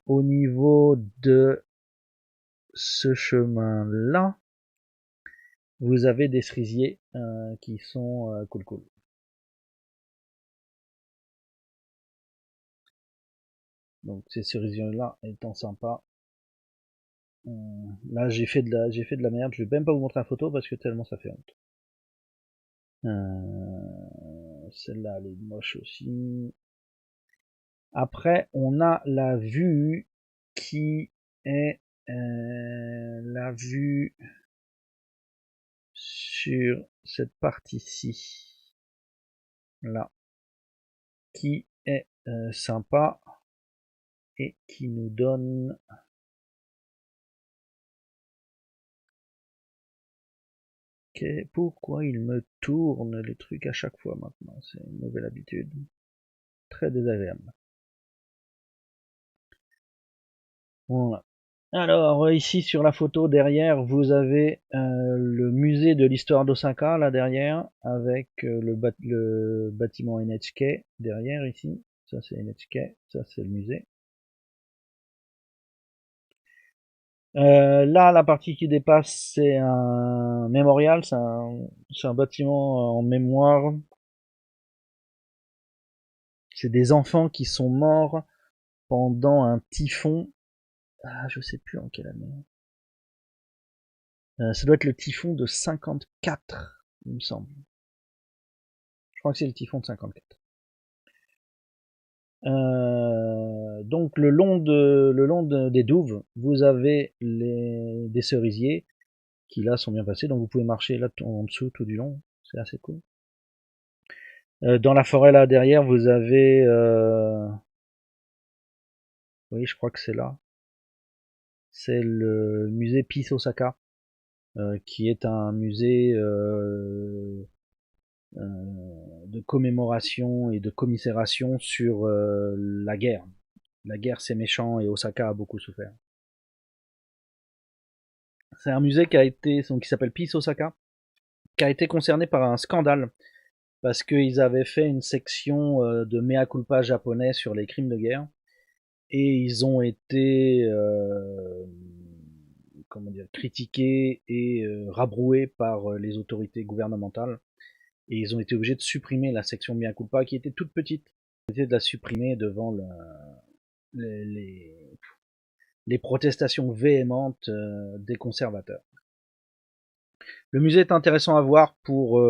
au niveau de ce chemin-là, vous avez des cerisiers qui sont cool cool. Donc ces cerisiers-là étant sympas. Là j'ai fait de la merde. Je vais même pas vous montrer la photo parce que tellement ça fait honte. Celle-là elle est moche aussi. Après on a la vue qui est la vue sur cette partie-ci, là, qui est sympa et qui nous donne... Pourquoi il me tourne les trucs à chaque fois maintenant? C'est une nouvelle habitude. Très désagréable. Voilà. Alors ici sur la photo derrière vous avez le musée de l'histoire d'Osaka là derrière avec le bâtiment NHK derrière ici. Ça c'est NHK, ça c'est le musée. Là la partie qui dépasse c'est un mémorial, c'est un bâtiment en mémoire. C'est des enfants qui sont morts pendant un typhon. Ah, je sais plus en quelle année. Ça doit être le typhon de 54, il me semble. Je crois que c'est le typhon de 54. Donc le long des douves, vous avez des cerisiers qui là sont bien passés, donc vous pouvez marcher là en dessous tout du long, c'est assez cool. Dans la forêt là derrière, vous avez, oui, je crois que c'est là, c'est le musée Peace Osaka, qui est un musée de commémoration et de commisération sur la guerre. La guerre c'est méchant et Osaka a beaucoup souffert. C'est un musée qui s'appelle Peace Osaka, qui a été concerné par un scandale parce qu'ils avaient fait une section de mea culpa japonais sur les crimes de guerre et ils ont été comment dire, critiqués et rabroués par les autorités gouvernementales et ils ont été obligés de supprimer la section mea culpa qui était toute petite. Ils ont été de la supprimer devant les, les, les protestations véhémentes des conservateurs. Le musée est intéressant à voir pour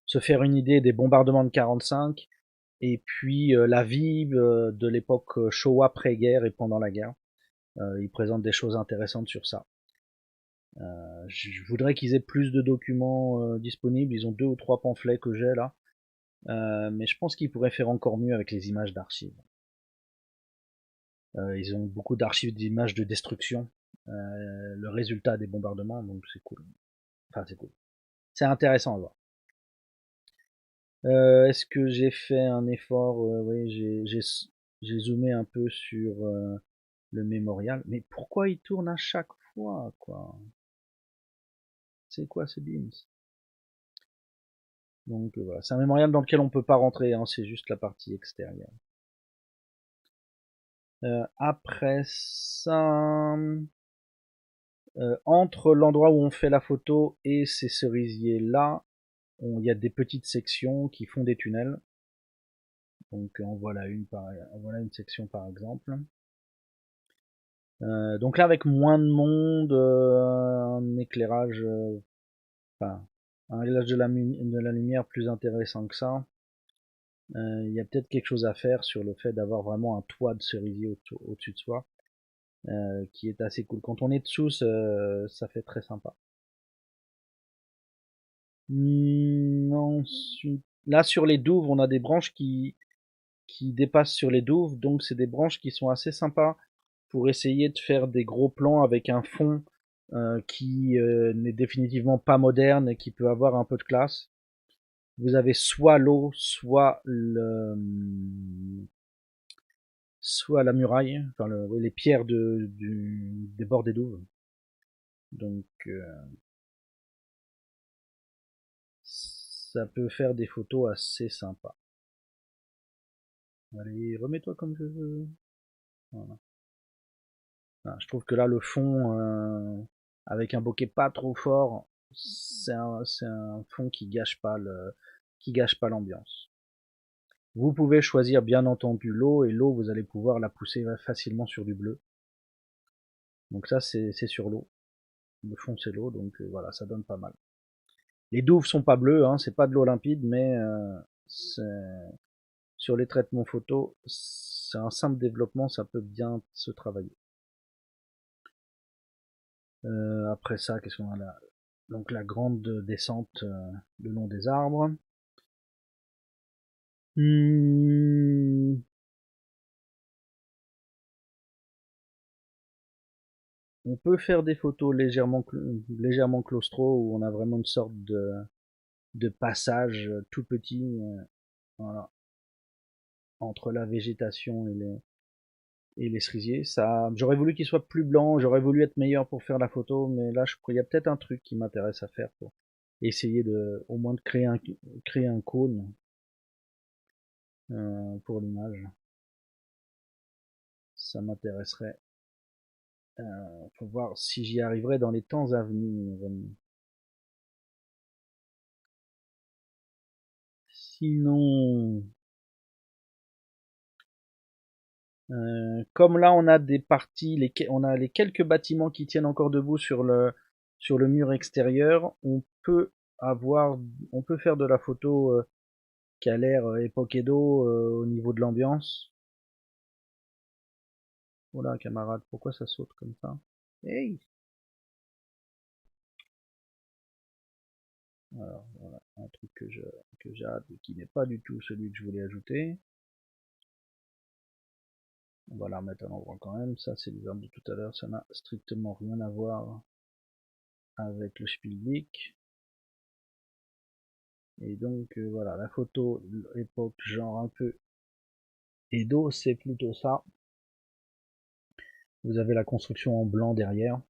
se faire une idée des bombardements de 45 et puis la vie de l'époque Showa pré-guerre et pendant la guerre. Il présente des choses intéressantes sur ça. Je voudrais qu'ils aient plus de documents disponibles. Ils ont 2 ou 3 pamphlets que j'ai là. Mais je pense qu'ils pourraient faire encore mieux avec les images d'archives. Ils ont beaucoup d'archives d'images de destruction. Le résultat des bombardements, donc c'est cool. Enfin, c'est cool. C'est intéressant à voir. Est-ce que j'ai fait un effort? Oui, j'ai zoomé un peu sur le mémorial. Mais pourquoi il tourne à chaque fois, quoi? C'est quoi ce Beams? Donc voilà, c'est un mémorial dans lequel on peut pas rentrer, hein, c'est juste la partie extérieure. Après ça, entre l'endroit où on fait la photo et ces cerisiers là, il y a des petites sections qui font des tunnels. Donc en voilà une section par exemple. Donc là avec moins de monde, un éclairage, enfin un réglage de la lumière plus intéressant que ça. Il y a peut-être quelque chose à faire sur le fait d'avoir vraiment un toit de cerisier au-dessus de soi, qui est assez cool. Quand on est dessous, ça fait très sympa. Ensuite, là sur les douves, on a des branches qui dépassent sur les douves, donc c'est des branches qui sont assez sympas pour essayer de faire des gros plans avec un fond qui n'est définitivement pas moderne et qui peut avoir un peu de classe. Vous avez soit l'eau, soit la muraille, enfin les pierres des bords des douves. Donc ça peut faire des photos assez sympas. Allez, remets-toi comme je veux. Voilà. Enfin, je trouve que là le fond avec un bokeh pas trop fort, c'est un fond qui gâche pas l'ambiance. Vous pouvez choisir bien entendu l'eau et l'eau vous allez pouvoir la pousser facilement sur du bleu. Donc ça c'est sur l'eau. Le fond c'est l'eau donc voilà ça donne pas mal. Les douves sont pas bleues, hein, c'est pas de l'eau limpide mais sur les traitements photo c'est un simple développement, ça peut bien se travailler. Après ça qu'est-ce qu'on a là? Donc la grande descente le long des arbres. Hmm. On peut faire des photos légèrement claustro où on a vraiment une sorte de passage tout petit voilà, entre la végétation et les cerisiers. Ça, j'aurais voulu qu'il soit plus blanc, j'aurais voulu être meilleur pour faire la photo, mais là, il y a peut-être un truc qui m'intéresse à faire pour essayer au moins de créer un cône pour l'image. Ça m'intéresserait. Faut voir si j'y arriverai dans les temps à venir. Sinon, comme là on a des parties, on a les quelques bâtiments qui tiennent encore debout sur le mur extérieur, avoir, on peut faire de la photo qui a l'air époque Edo au niveau de l'ambiance. Voilà, camarade, pourquoi ça saute comme ça? Hey! Alors, voilà, un truc que j'ai hâte et qui n'est pas du tout celui que je voulais ajouter. On va la remettre à l'endroit quand même. Ça, c'est les armes de tout à l'heure. Ça n'a strictement rien à voir avec le Spielbeck. Et donc, voilà, la photo époque genre un peu Edo, c'est plutôt ça. Vous avez la construction en blanc derrière.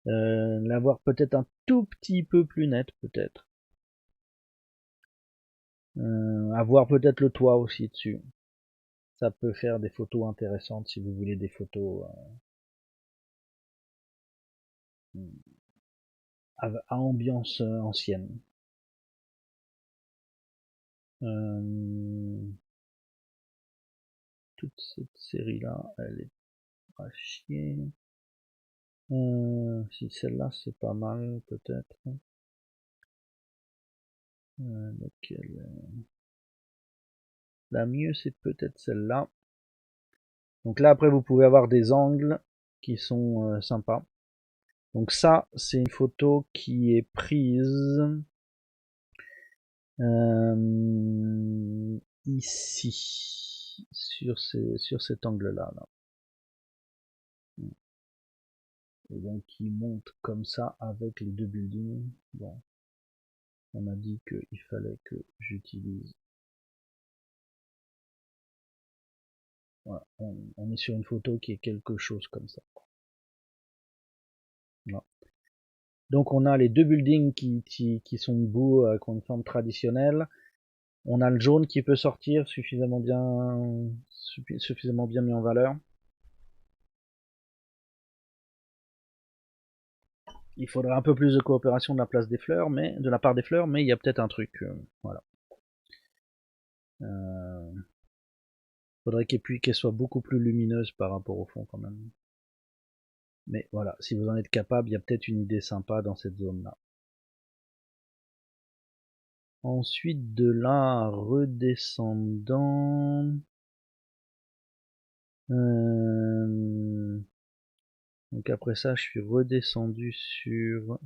L'avoir peut-être un tout petit peu plus net, peut-être. Avoir peut-être le toit aussi dessus. Ça peut faire des photos intéressantes si vous voulez des photos à ambiance ancienne. Toute cette série-là, elle est à chier. Si celle-là c'est pas mal, peut-être. Laquelle La mieux c'est peut-être celle-là. Donc là après vous pouvez avoir des angles qui sont sympas. Donc ça c'est une photo qui est prise ici sur cet angle-là. Là. Et donc il monte comme ça avec les deux buildings. Bon, on m'a dit qu'il fallait que j'utilise. Voilà, on est sur une photo qui est quelque chose comme ça. Voilà. Donc on a les deux buildings qui sont debout, qui ont une forme traditionnelle. On a le jaune qui peut sortir suffisamment bien mis en valeur. Il faudra un peu plus de coopération de la part des fleurs, mais il y a peut-être un truc. Voilà. Faudrait qu'elle soit beaucoup plus lumineuse par rapport au fond quand même. Mais voilà, si vous en êtes capable, il y a peut-être une idée sympa dans cette zone-là. Ensuite de là, redescendant. Donc après ça, je suis redescendu sur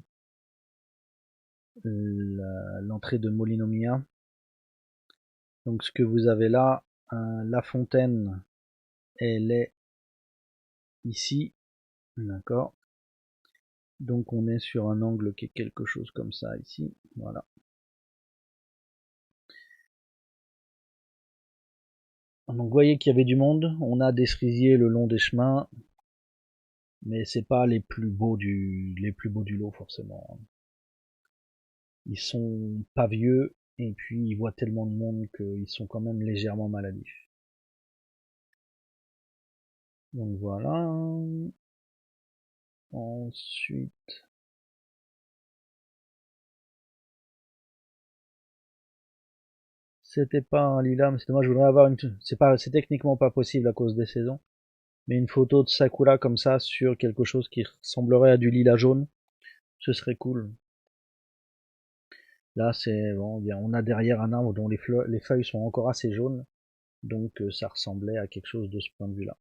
l'entrée de Molinomia. Donc ce que vous avez là, la fontaine, elle est ici, d'accord. Donc on est sur un angle qui est quelque chose comme ça ici, voilà. Donc vous voyez qu'il y avait du monde, on a des cerisiers le long des chemins, mais c'est pas les plus beaux du lot forcément. Ils sont pas vieux et puis ils voient tellement de monde qu'ils sont quand même légèrement maladifs. Donc voilà. Ensuite, c'était pas un lilas, mais c'est dommage, je voudrais avoir c'est techniquement pas possible à cause des saisons, mais une photo de Sakura comme ça sur quelque chose qui ressemblerait à du lilas jaune, ce serait cool. Là, c'est bon, on a derrière un arbre dont les feuilles sont encore assez jaunes, donc ça ressemblait à quelque chose de ce point de vue-là.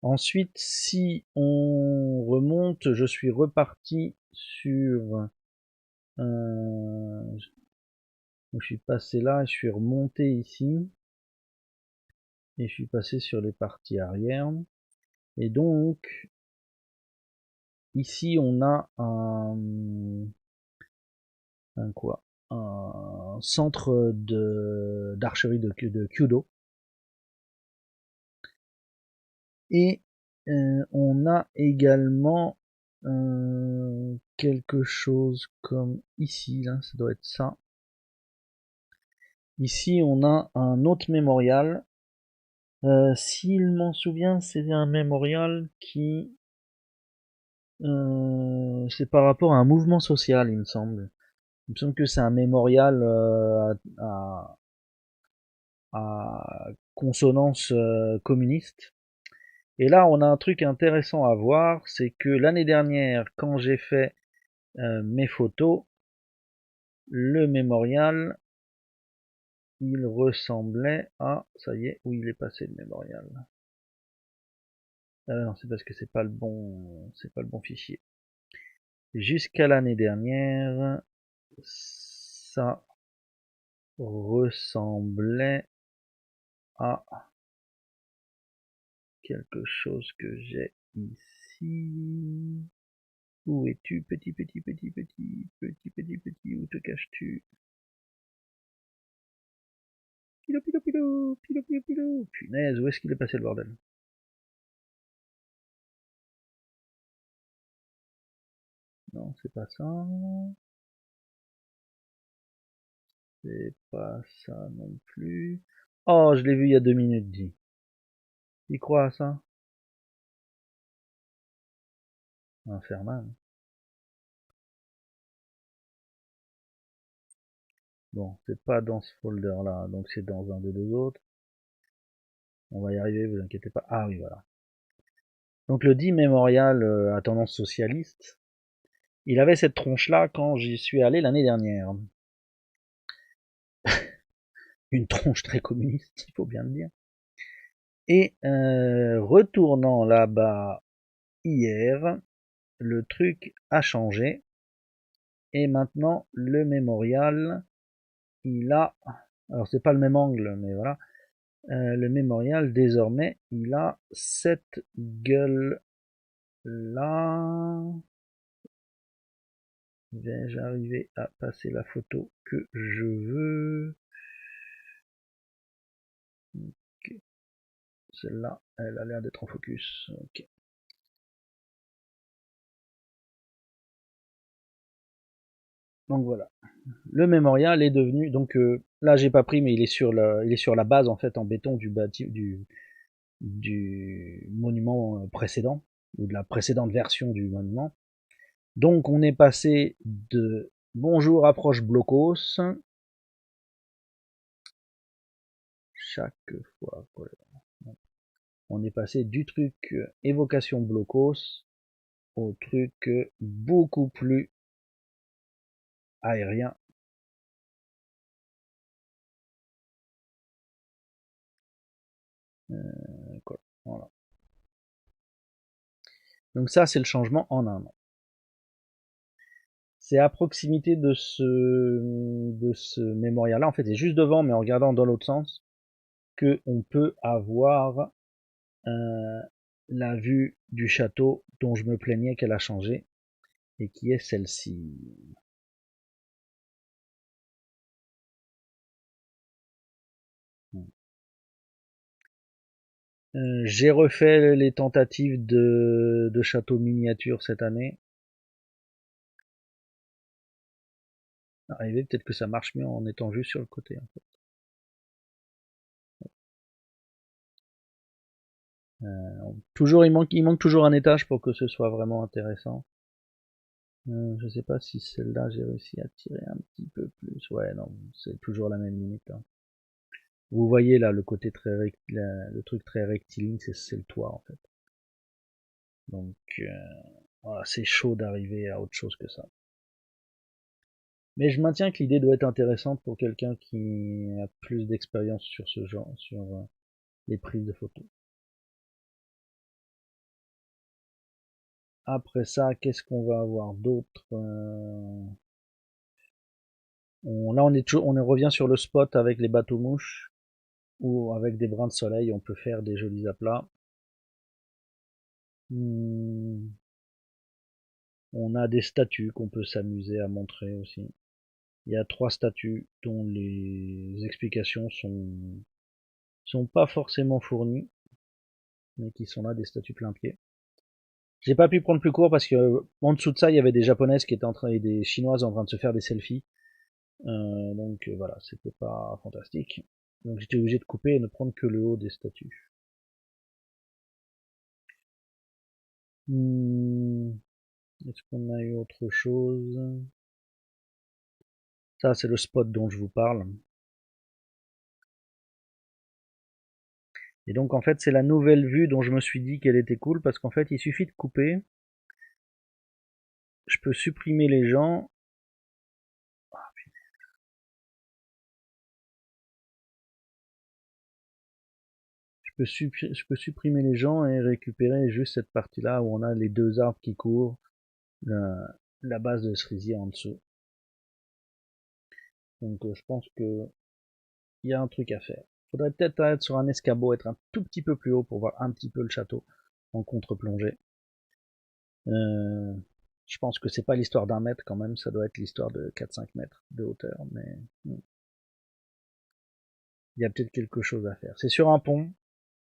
Ensuite, si on remonte, je suis reparti sur je suis passé là, je suis remonté ici et je suis passé sur les parties arrière. Et donc ici on a un centre d'archerie de Kyudo. Et on a également quelque chose comme ici, là, ça doit être ça. Ici, on a un autre mémorial. S'il m'en souvient, c'est un mémorial qui... c'est par rapport à un mouvement social, il me semble. Il me semble que c'est un mémorial à consonance communiste. Et là, on a un truc intéressant à voir, c'est que l'année dernière, quand j'ai fait mes photos, le mémorial, il ressemblait à... Ça y est, où il est passé le mémorial? Non, c'est parce que c'est pas le bon fichier. Jusqu'à l'année dernière, ça ressemblait à quelque chose que j'ai ici. Où es-tu, petit, où te caches-tu? Pilou. Punaise, où est-ce qu'il est passé le bordel? Non, c'est pas ça. C'est pas ça non plus. Oh, je l'ai vu il y a 2 minutes, dit. Il croit à ça? Infernal. Bon, c'est pas dans ce folder là, donc c'est dans un des deux autres. On va y arriver, vous inquiétez pas. Ah oui, voilà. Donc le dit mémorial à tendance socialiste, il avait cette tronche là quand j'y suis allé l'année dernière. Une tronche très communiste, il faut bien le dire. Et retournant là-bas hier, le truc a changé. Et maintenant, le mémorial, il a... Alors c'est pas le même angle, mais voilà. Le mémorial, désormais, il a cette gueule là. Vais-je arriver à passer la photo que je veux? Okay. Celle-là, elle a l'air d'être en focus. Ok. Donc voilà. Le mémorial est devenu, donc là j'ai pas pris, mais il est sur la base en fait en béton du monument précédent ou de la précédente version du monument. Donc on est passé de bonjour approche blocos chaque fois. On est passé du truc évocation blocos au truc beaucoup plus aérien. Voilà. Donc ça c'est le changement en un an. C'est à proximité de ce mémorial là, en fait c'est juste devant, mais en regardant dans l'autre sens, que on peut avoir la vue du château dont je me plaignais qu'elle a changé, et qui est celle-ci. J'ai refait les tentatives de château miniature cette année. Arrivé, peut-être que ça marche mieux en étant juste sur le côté en fait. Toujours, il manque toujours un étage pour que ce soit vraiment intéressant. Je sais pas si celle-là j'ai réussi à tirer un petit peu plus. Ouais, non, c'est toujours la même limite. Hein. Vous voyez là le côté le truc très rectiligne, c'est le toit en fait. Donc voilà, c'est chaud d'arriver à autre chose que ça. Mais je maintiens que l'idée doit être intéressante pour quelqu'un qui a plus d'expérience sur ce genre, sur les prises de photos. Après ça, qu'est-ce qu'on va avoir d'autre? Là, on revient sur le spot avec les bateaux mouches, ou avec des brins de soleil, on peut faire des jolis aplats. On a des statues qu'on peut s'amuser à montrer aussi. Il y a 3 statues dont les explications sont pas forcément fournies, mais qui sont là, des statues plein pied. J'ai pas pu prendre plus court parce que en dessous de ça, il y avait des japonaises qui étaient en train et des chinoises en train de se faire des selfies. Donc voilà, c'était pas fantastique. Donc j'étais obligé de couper et ne prendre que le haut des statues. Est-ce qu'on a eu autre chose? Ça, c'est le spot dont je vous parle. Et donc en fait, c'est la nouvelle vue dont je me suis dit qu'elle était cool parce qu'en fait, il suffit de couper. Je peux supprimer les gens. Je peux supprimer les gens et récupérer juste cette partie-là où on a les 2 arbres qui courent, la base de cerisier en dessous. Donc je pense que il y a un truc à faire. Faudrait peut-être être sur un escabeau, être un tout petit peu plus haut pour voir un petit peu le château en contre-plongée. Je pense que c'est pas l'histoire d'un mètre quand même, ça doit être l'histoire de 4-5 mètres de hauteur, mais il y a peut-être quelque chose à faire. C'est sur un pont,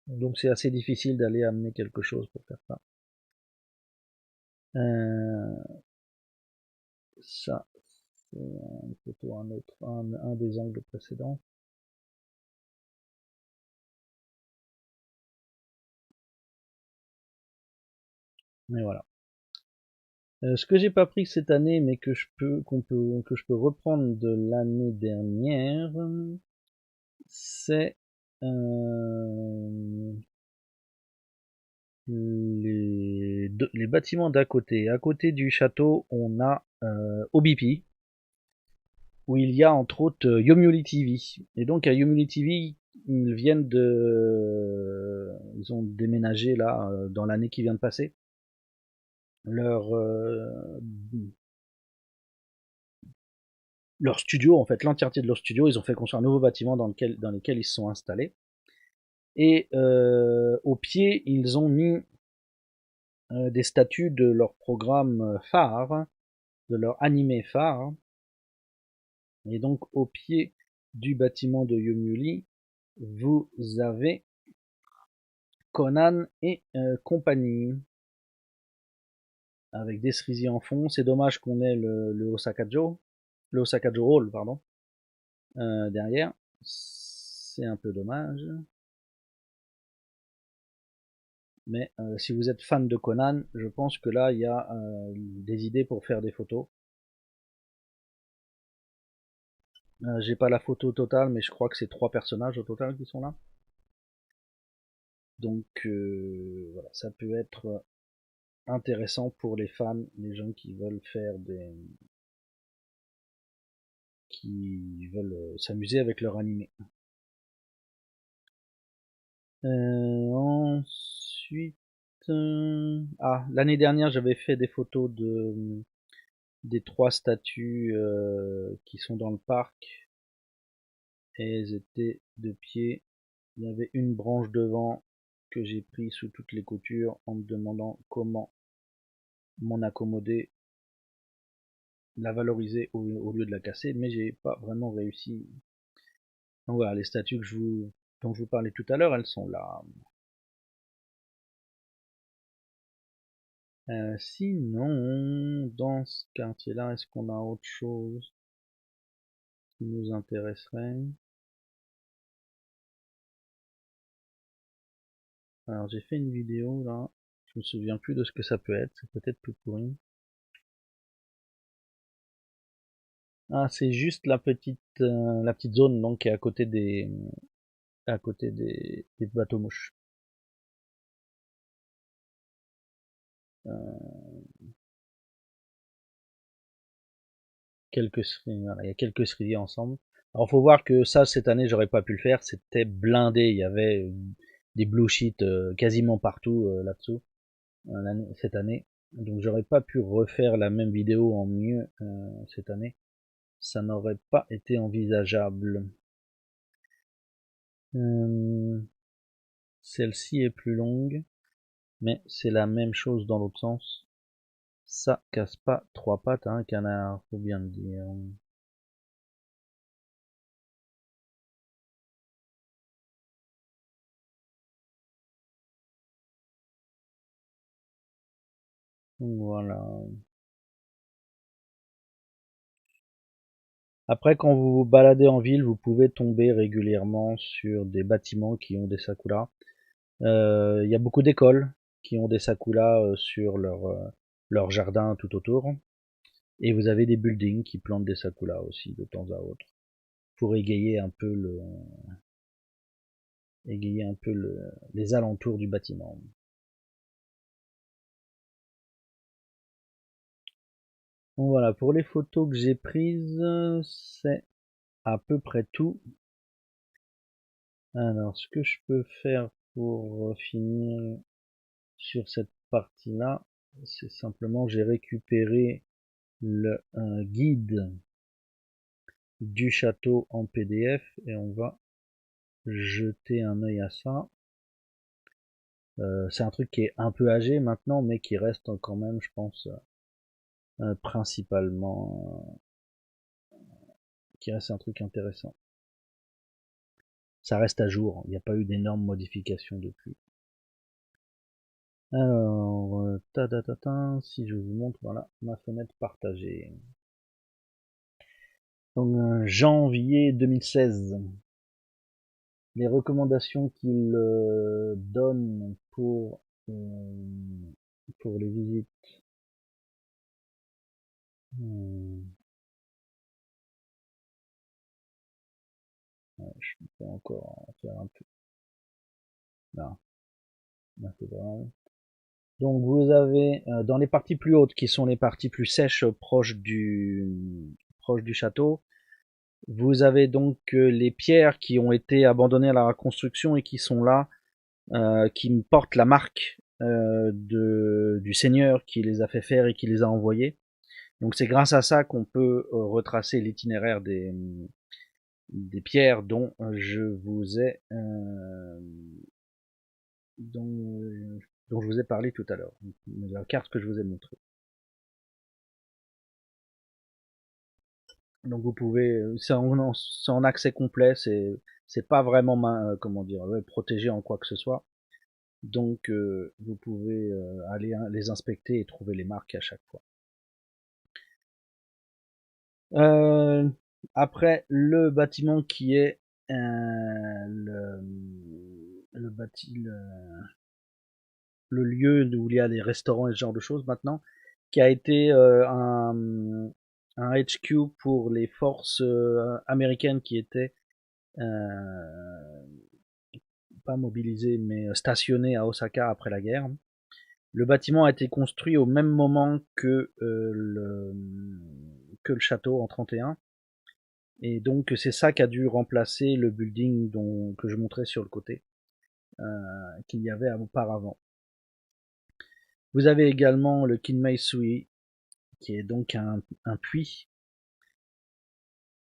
donc c'est assez difficile d'aller amener quelque chose pour faire ça. ça, c'est une photo, un des angles précédents. Et voilà. Ce que j'ai pas pris cette année, mais que je peux reprendre de l'année dernière, c'est les bâtiments d'à côté. À côté du château, on a OBP, où il y a entre autres Yomiuri TV. Et donc à Yomiuri TV, ils ont déménagé là dans l'année qui vient de passer. Leur studio, en fait, l'entièreté de leur studio, ils ont fait construire un nouveau bâtiment dans lequel ils se sont installés. Et au pied, ils ont mis des statues de leur programme phare, de leur animé phare. Et donc au pied du bâtiment de Yomiuri, vous avez Conan et compagnie, avec des cerisiers en fond. C'est dommage qu'on ait le Osaka-jo Hall, pardon, derrière. C'est un peu dommage. Mais si vous êtes fan de Conan, je pense que là, il y a des idées pour faire des photos. J'ai pas la photo totale, mais je crois que c'est 3 personnages au total qui sont là. Donc voilà, ça peut être intéressant pour les fans, les gens qui veulent qui veulent s'amuser avec leur animé. Ensuite, l'année dernière, j'avais fait des photos des 3 statues qui sont dans le parc, et elles étaient de pied. Il y avait une branche devant que j'ai pris sous toutes les coutures en me demandant comment m'en accommoder, la valoriser au lieu de la casser, mais j'ai pas vraiment réussi. Donc voilà, les statues dont je vous parlais tout à l'heure, elles sont là. Sinon, dans ce quartier-là, est-ce qu'on a autre chose qui nous intéresserait? Alors j'ai fait une vidéo là, je me souviens plus de ce que ça peut être, c'est peut-être tout pourri. Ah, c'est juste la petite zone donc qui est à côté des bateaux mouches. Euh, voilà, il y a quelques cerisiers ensemble. Alors faut voir que ça cette année j'aurais pas pu le faire, c'était blindé, il y avait des blue sheets quasiment partout là-dessous cette année. Donc j'aurais pas pu refaire la même vidéo en mieux cette année. Ça n'aurait pas été envisageable. Celle-ci est plus longue, mais c'est la même chose dans l'autre sens. Ça casse pas 3 pattes à un canard, faut bien le dire. Voilà. Après, quand vous vous baladez en ville, vous pouvez tomber régulièrement sur des bâtiments qui ont des sakuras. Il y a beaucoup d'écoles qui ont des sakuras sur leur jardin tout autour. Et vous avez des buildings qui plantent des sakuras aussi de temps à autre pour égayer un peu les alentours du bâtiment. Bon, voilà, pour les photos que j'ai prises, c'est à peu près tout. Alors, ce que je peux faire pour finir sur cette partie-là, c'est simplement j'ai récupéré le guide du château en PDF et on va jeter un œil à ça. C'est un truc qui est un peu âgé maintenant, mais qui reste quand même, je pense, principalement, qui reste un truc intéressant. Ça reste à jour, il n'y a pas eu d'énormes modifications depuis. Alors, si je vous montre, voilà, ma fenêtre partagée. Donc, janvier 2016. Les recommandations qu'il donne pour les visites. Je peux encore en faire un peu. Là, c'est vrai. Donc vous avez dans les parties plus hautes, qui sont les parties plus sèches proche du château, vous avez donc les pierres qui ont été abandonnées à la reconstruction et qui sont là, qui portent la marque du seigneur qui les a fait faire et qui les a envoyées. Donc c'est grâce à ça qu'on peut retracer l'itinéraire des pierres dont je vous ai dont, dont je vous ai parlé tout à l'heure, la carte que je vous ai montrée. Donc vous pouvez, c'est en accès complet, c'est pas vraiment comment dire, protégé en quoi que ce soit. Donc vous pouvez aller les inspecter et trouver les marques à chaque fois. Après le bâtiment qui est le lieu où il y a des restaurants et ce genre de choses maintenant, qui a été un HQ pour les forces américaines qui étaient pas mobilisées mais stationnées à Osaka après la guerre. Le bâtiment a été construit au même moment que le château en 31. Et donc c'est ça qui a dû remplacer le building que je montrais sur le côté, qu'il y avait auparavant. Vous avez également le Kinmei-sui, qui est donc un puits.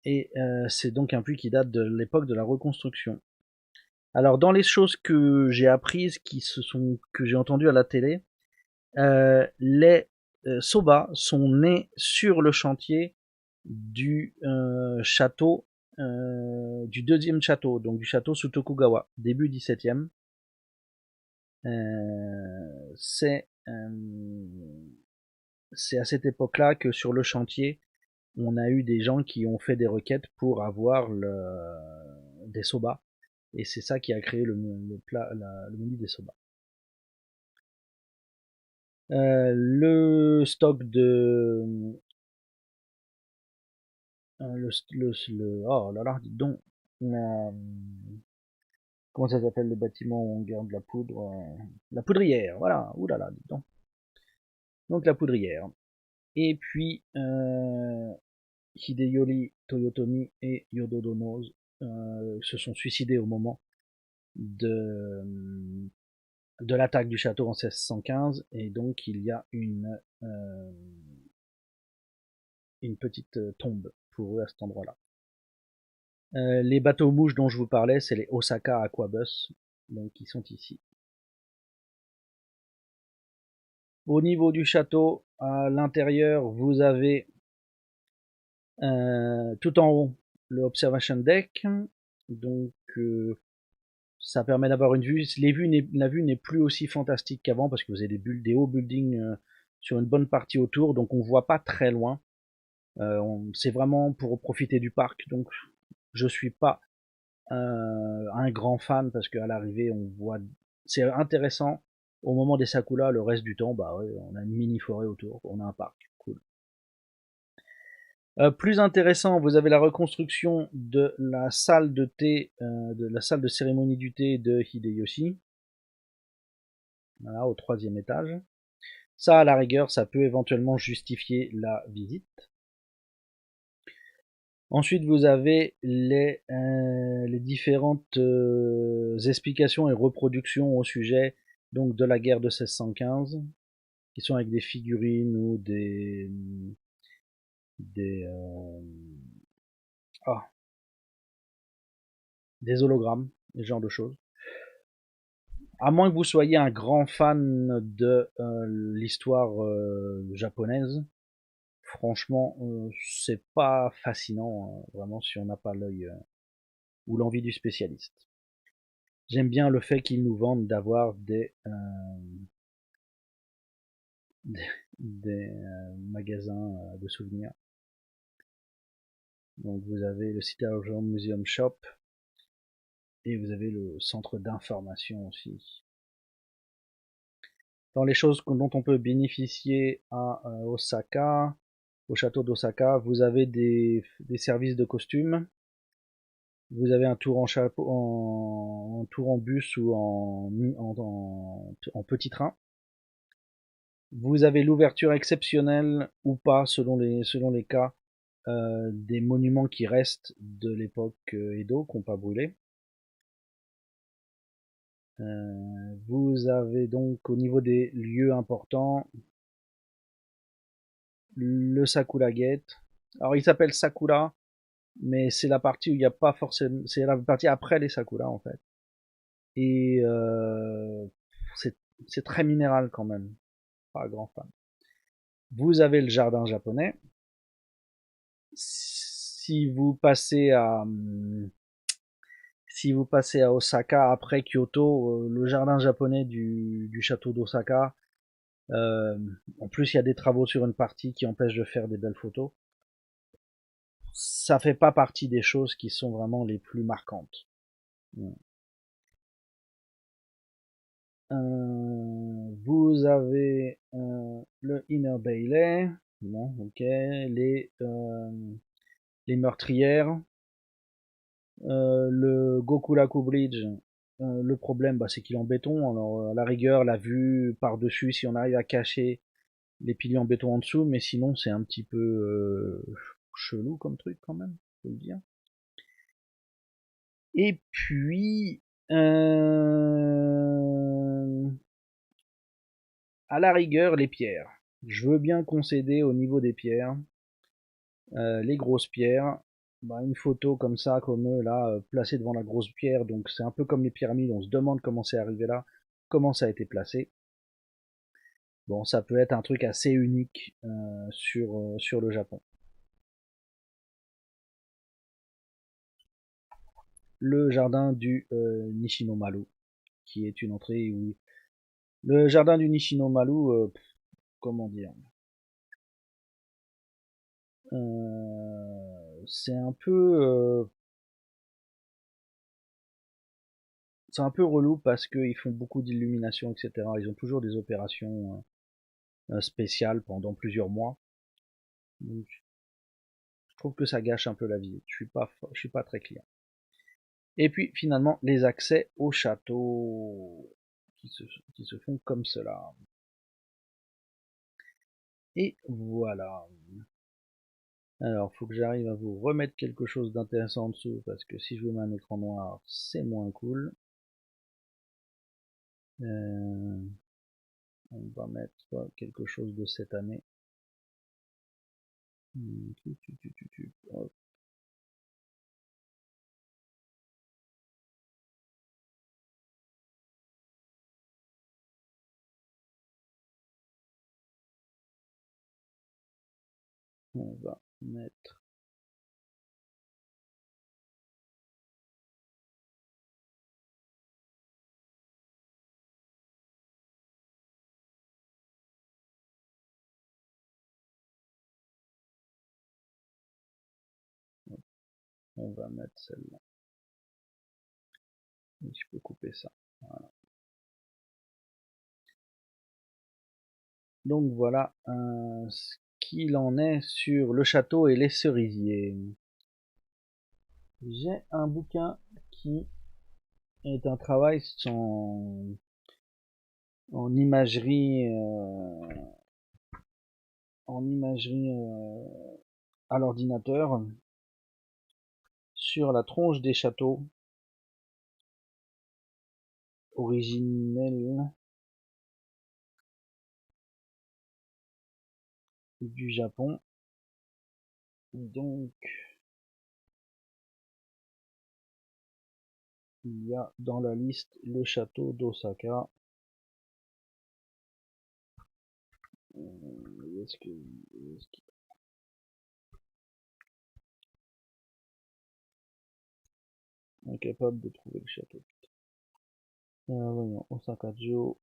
Et c'est donc un puits qui date de l'époque de la reconstruction. Alors dans les choses que j'ai apprises, que j'ai entendues à la télé, les soba sont nés sur le chantier du château, du deuxième château, donc du château Sutokugawa, début 17e. C'est à cette époque-là que sur le chantier, on a eu des gens qui ont fait des requêtes pour avoir des soba. Et c'est ça qui a créé le menu des soba. Le stock de oh là là, dites donc, comment ça s'appelle le bâtiment où on garde la poudre, la poudrière, voilà. Ouh là là, dites donc la poudrière. Et puis Hideyori Toyotomi et Yododo Noze se sont suicidés au moment de l'attaque du château en 1615, et donc il y a une petite tombe pour eux à cet endroit-là. Les bateaux mouches dont je vous parlais, c'est les Osaka Aquabus, donc qui sont ici. Au niveau du château, à l'intérieur, vous avez tout en haut le Observation Deck, donc ça permet d'avoir une vue. La vue n'est plus aussi fantastique qu'avant parce que vous avez des hauts buildings sur une bonne partie autour, donc on voit pas très loin. C'est vraiment pour profiter du parc, donc je suis pas un grand fan parce qu'à l'arrivée on voit, c'est intéressant au moment des sakura, le reste du temps bah ouais, on a une mini forêt autour, on a un parc, cool. Plus intéressant, vous avez la reconstruction de la salle de thé, de la salle de cérémonie du thé de Hideyoshi, voilà, au 3e étage. Ça, à la rigueur, ça peut éventuellement justifier la visite. Ensuite, vous avez les différentes explications et reproductions au sujet donc de la guerre de 1615, qui sont avec des figurines ou ah, des hologrammes, ce genre de choses. À moins que vous soyez un grand fan de l'histoire japonaise, franchement, c'est pas fascinant, vraiment, si on n'a pas l'œil ou l'envie du spécialiste. J'aime bien le fait qu'ils nous vendent d'avoir des magasins de souvenirs. Donc vous avez le Citadel Museum Shop et vous avez le centre d'information aussi. Dans les choses dont on peut bénéficier à Osaka, au château d'Osaka, vous avez des services de costumes. Vous avez un tour en chapeau, en tour en bus ou en petit train. Vous avez l'ouverture exceptionnelle ou pas, selon les cas, des monuments qui restent de l'époque Edo, qui n'ont pas brûlé. Vous avez donc au niveau des lieux importants le Sakura Gate. Alors il s'appelle Sakura, mais c'est la partie où il n'y a pas forcément, c'est la partie après les Sakura en fait. Et c'est c'est très minéral quand même, pas grand fan. Vous avez le jardin japonais. Si vous passez à si vous passez à Osaka après Kyoto, le jardin japonais du château d'Osaka, en plus il y a des travaux sur une partie qui empêchent de faire des belles photos. Ça fait pas partie des choses qui sont vraiment les plus marquantes. Vous avez le Inner Bailey, bon, ok, les meurtrières, le Gokuraku Bridge. Le problème, bah, c'est qu'il est en béton. Alors, à la rigueur, la vue par-dessus, si on arrive à cacher les piliers en béton en dessous, mais sinon, c'est un petit peu chelou comme truc quand même, faut le dire. Et puis, à la rigueur, les pierres. Je veux bien concéder au niveau des pierres. Les grosses pierres, bah, une photo comme ça, comme eux, là, placée devant la grosse pierre, donc c'est un peu comme les pyramides, on se demande comment c'est arrivé là, comment ça a été placé. Bon, ça peut être un truc assez unique sur le Japon. Le jardin du Nishinomaru, qui est une entrée où... Le jardin du Nishinomaru, comment dire, c'est un peu c'est un peu relou parce qu'ils font beaucoup d'illumination, etc. Ils ont toujours des opérations spéciales pendant plusieurs mois. Donc, je trouve que ça gâche un peu la visite. Je suis pas très client. Et puis finalement, les accès au château qui se, qui se font comme cela. Et voilà. Alors, faut que j'arrive à vous remettre quelque chose d'intéressant en dessous parce que si je vous mets un écran noir, c'est moins cool. Euh, on va mettre quelque chose de cette année. Hop. On va mettre on va mettre celle-là. Je peux couper ça. Voilà. Donc voilà ce qu'il en est sur le château et les cerisiers. J'ai un bouquin qui est un travail en imagerie, en imagerie à l'ordinateur sur la tronche des châteaux originels du Japon. Donc il y a dans la liste le château d'Osaka. Est-ce que, est-ce qu'il est incapable de trouver le château? Voyons, Osaka-jo.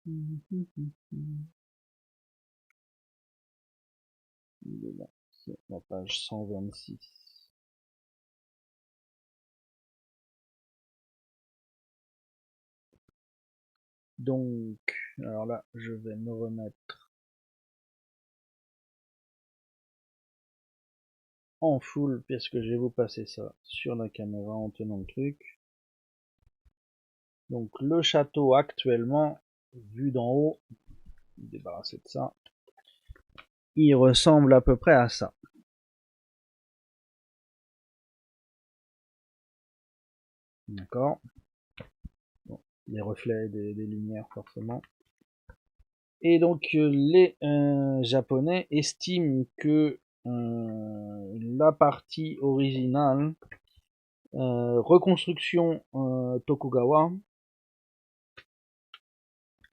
Il est là, c'est la page 126. Donc, alors là, je vais me remettre en full, puisque je vais vous passer ça sur la caméra en tenant le truc. Donc, le château actuellement, vu d'en haut, débarrasser de ça, il ressemble à peu près à ça. D'accord. Bon, les reflets des lumières, forcément. Et donc, les Japonais estiment que la partie originale, reconstruction Tokugawa,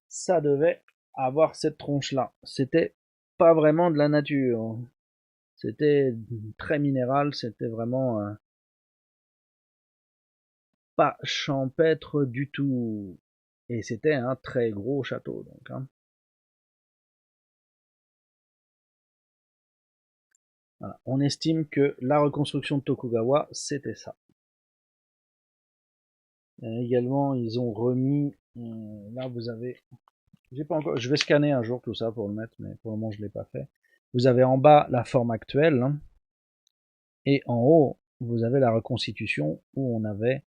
ça devait avoir cette tronche-là. C'était pas vraiment de la nature. C'était très minéral, c'était vraiment pas champêtre du tout. Et c'était un très gros château, donc. Hein. Voilà. On estime que la reconstruction de Tokugawa, c'était ça. Également, ils ont remis. Là, vous avez. J'ai pas encore. Je vais scanner un jour tout ça pour le mettre, mais pour le moment, je l'ai pas fait. Vous avez en bas la forme actuelle, hein, et en haut, vous avez la reconstitution où on avait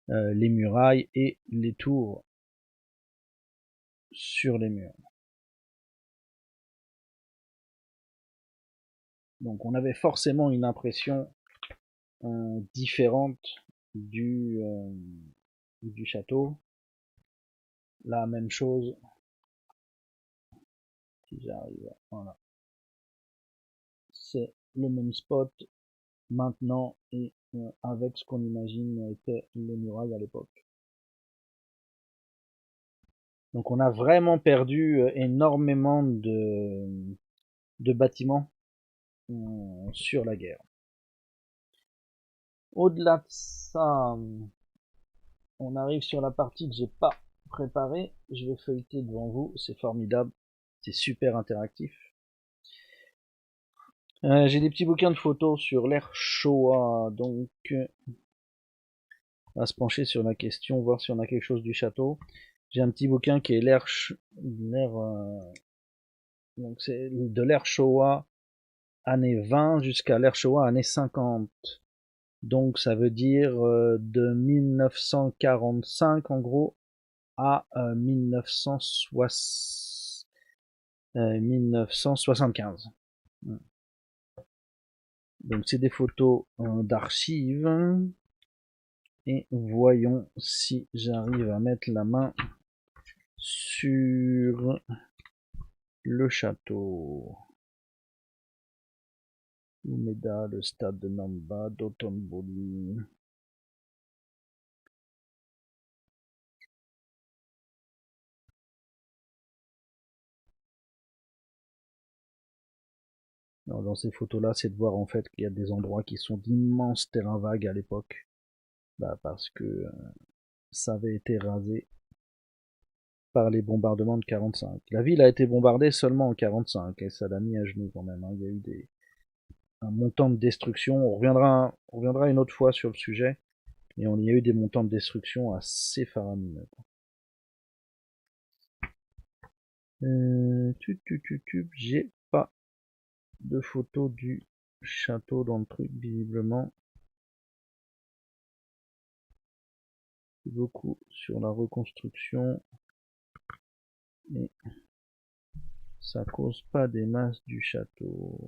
les murailles et les tours sur les murs. Donc, on avait forcément une impression différente du château. La même chose. Si j'arrive, voilà. C'est le même spot maintenant et avec ce qu'on imagine étaient les murailles à l'époque. Donc on a vraiment perdu énormément de bâtiments sur la guerre. Au-delà de ça, on arrive sur la partie que j'ai pas préparée. Je vais feuilleter devant vous, c'est formidable, c'est super interactif. J'ai des petits bouquins de photos sur l'ère Showa, donc on va se pencher sur la question, voir si on a quelque chose du château. J'ai un petit bouquin qui est donc c'est de l'ère Showa années 20 jusqu'à l'ère Showa années 50. Donc ça veut dire de 1945 en gros à 1975. Donc c'est des photos d'archives. Et voyons si j'arrive à mettre la main sur le château. Umeda, le stade de Namba, d'Otonbori. Dans ces photos-là, c'est de voir en fait qu'il y a des endroits qui sont d'immenses terrains vagues à l'époque. Parce que ça avait été rasé par les bombardements de 45. La ville a été bombardée seulement en 45 et ça l'a mis à genoux quand même. Hein. Il y a eu un montant de destruction. On reviendra une autre fois sur le sujet. Et on y a eu des montants de destruction assez faramineux. J'ai pas de photo du château dans le truc, visiblement. Beaucoup sur la reconstruction. Et ça cause pas des masses du château.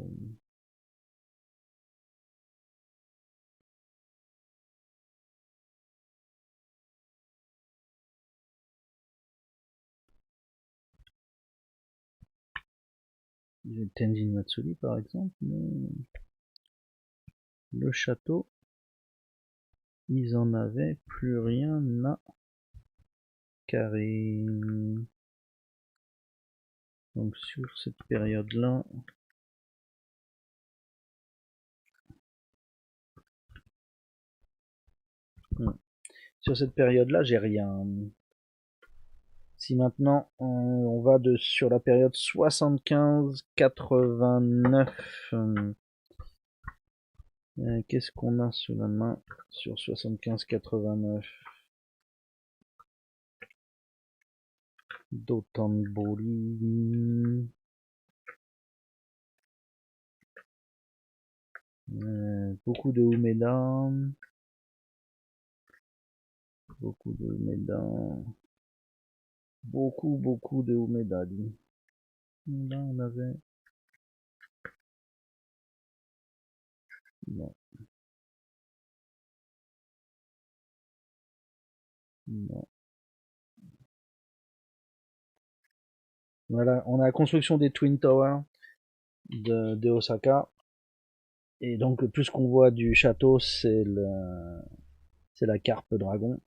J'ai Tenjin Matsuri par exemple, mais le château, ils en avaient plus rien à carrer. Donc sur cette période-là, sur cette période-là, j'ai rien. Si maintenant on va sur la période 75-89, qu'est-ce qu'on a sous la main sur 75-89? Dotonbori. Beaucoup de Umeda. Beaucoup de Umeda. Beaucoup de Umeda. Là on avait... Non. Non. Voilà, on a la construction des Twin Towers de Osaka. Et donc tout ce qu'on voit du château, c'est la carpe dragon.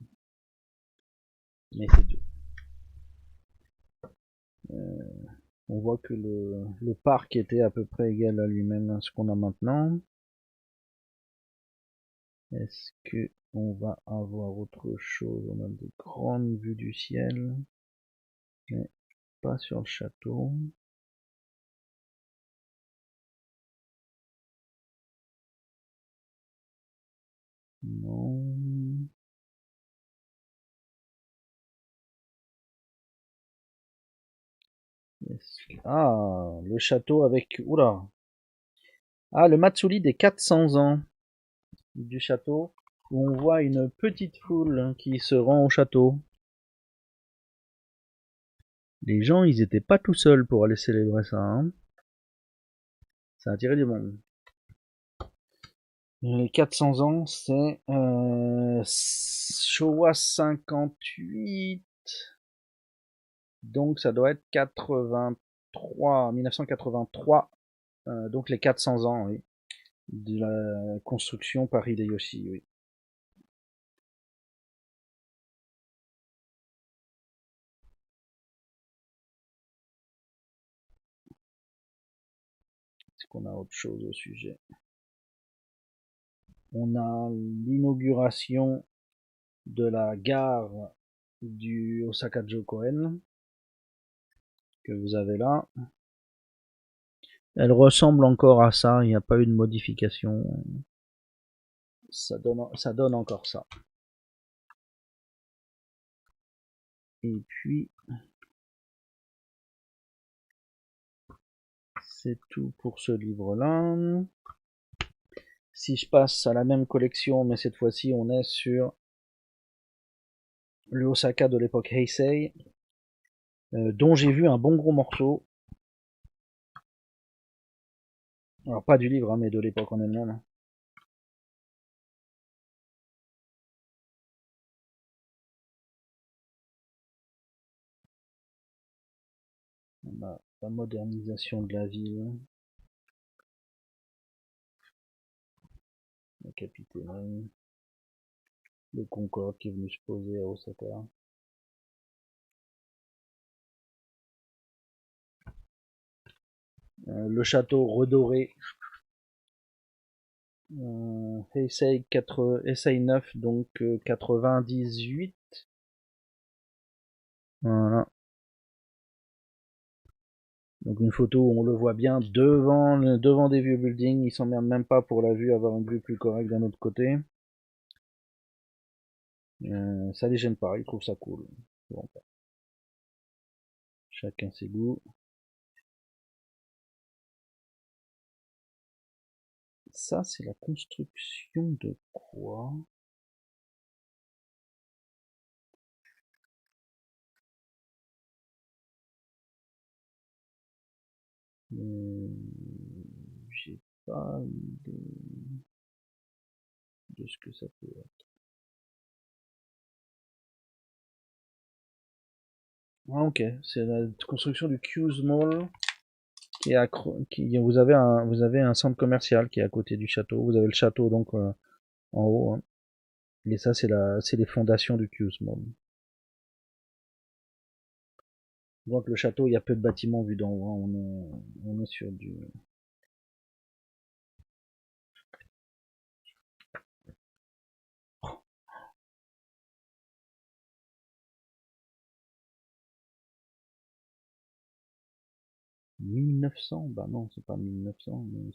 Mais c'est tout. On voit que le parc était à peu près égal à lui-même à ce qu'on a maintenant. Est-ce que on va avoir autre chose? On a de grandes vues du ciel, mais pas sur le château. Non. Ah, le château avec... Oula. Ah, le Matsuri des 400 ans du château, où on voit une petite foule qui se rend au château. Les gens, ils étaient pas tout seuls pour aller célébrer ça, hein. Ça a attiré du monde. Les 400 ans, c'est Showa 58. Donc ça doit être 1983. Donc les 400 ans, oui, de la construction par Hideyoshi, oui. Est-ce qu'on a autre chose au sujet? On a l'inauguration de la gare du Osaka Jokoen que vous avez là. Elle ressemble encore à ça, il n'y a pas eu de modification. Ça donne encore ça. Et puis, c'est tout pour ce livre-là. Si je passe à la même collection, mais cette fois-ci, on est sur le Osaka de l'époque Heisei, dont j'ai vu un bon gros morceau. Alors, pas du livre, hein, mais de l'époque en elle-même. On a la modernisation de la ville, la capitale, le Concorde qui est venu se poser à Osaka. Le château redoré, Heisei 9, donc 98. Voilà. Donc une photo où on le voit bien devant des vieux buildings. Ils s'emmerdent même pas pour la vue, avoir une vue plus correcte d'un autre côté. Ça les gêne pas, ils trouvent ça cool. Bon, chacun ses goûts. Ça, c'est la construction de quoi? J'ai pas idée de ce que ça peut être. Ah, ok, c'est la construction du Q's Mall vous avez un centre commercial qui est à côté du château. Vous avez le château donc en haut, hein. Et ça c'est les fondations du Q's Mall. Donc le château, il y a peu de bâtiments vus d'en haut, hein. On est sur du 1900, bah non, c'est pas 1900, mais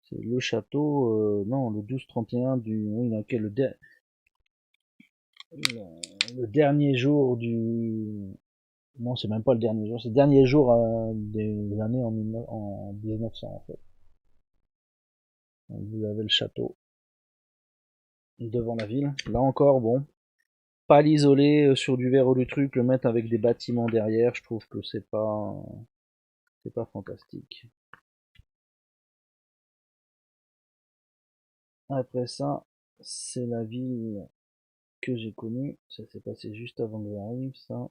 c'est le château, non, le 12-31 du, oui, le, le dernier jour du, non, c'est même pas le dernier jour, c'est le dernier jour des années en 1900 en fait. Donc, vous avez le château devant la ville. Là encore, bon, pas l'isoler sur du verre ou du truc, le mettre avec des bâtiments derrière, je trouve que c'est pas fantastique. Après ça, c'est la ville que j'ai connue. Ça s'est passé juste avant que j'arrive, ça.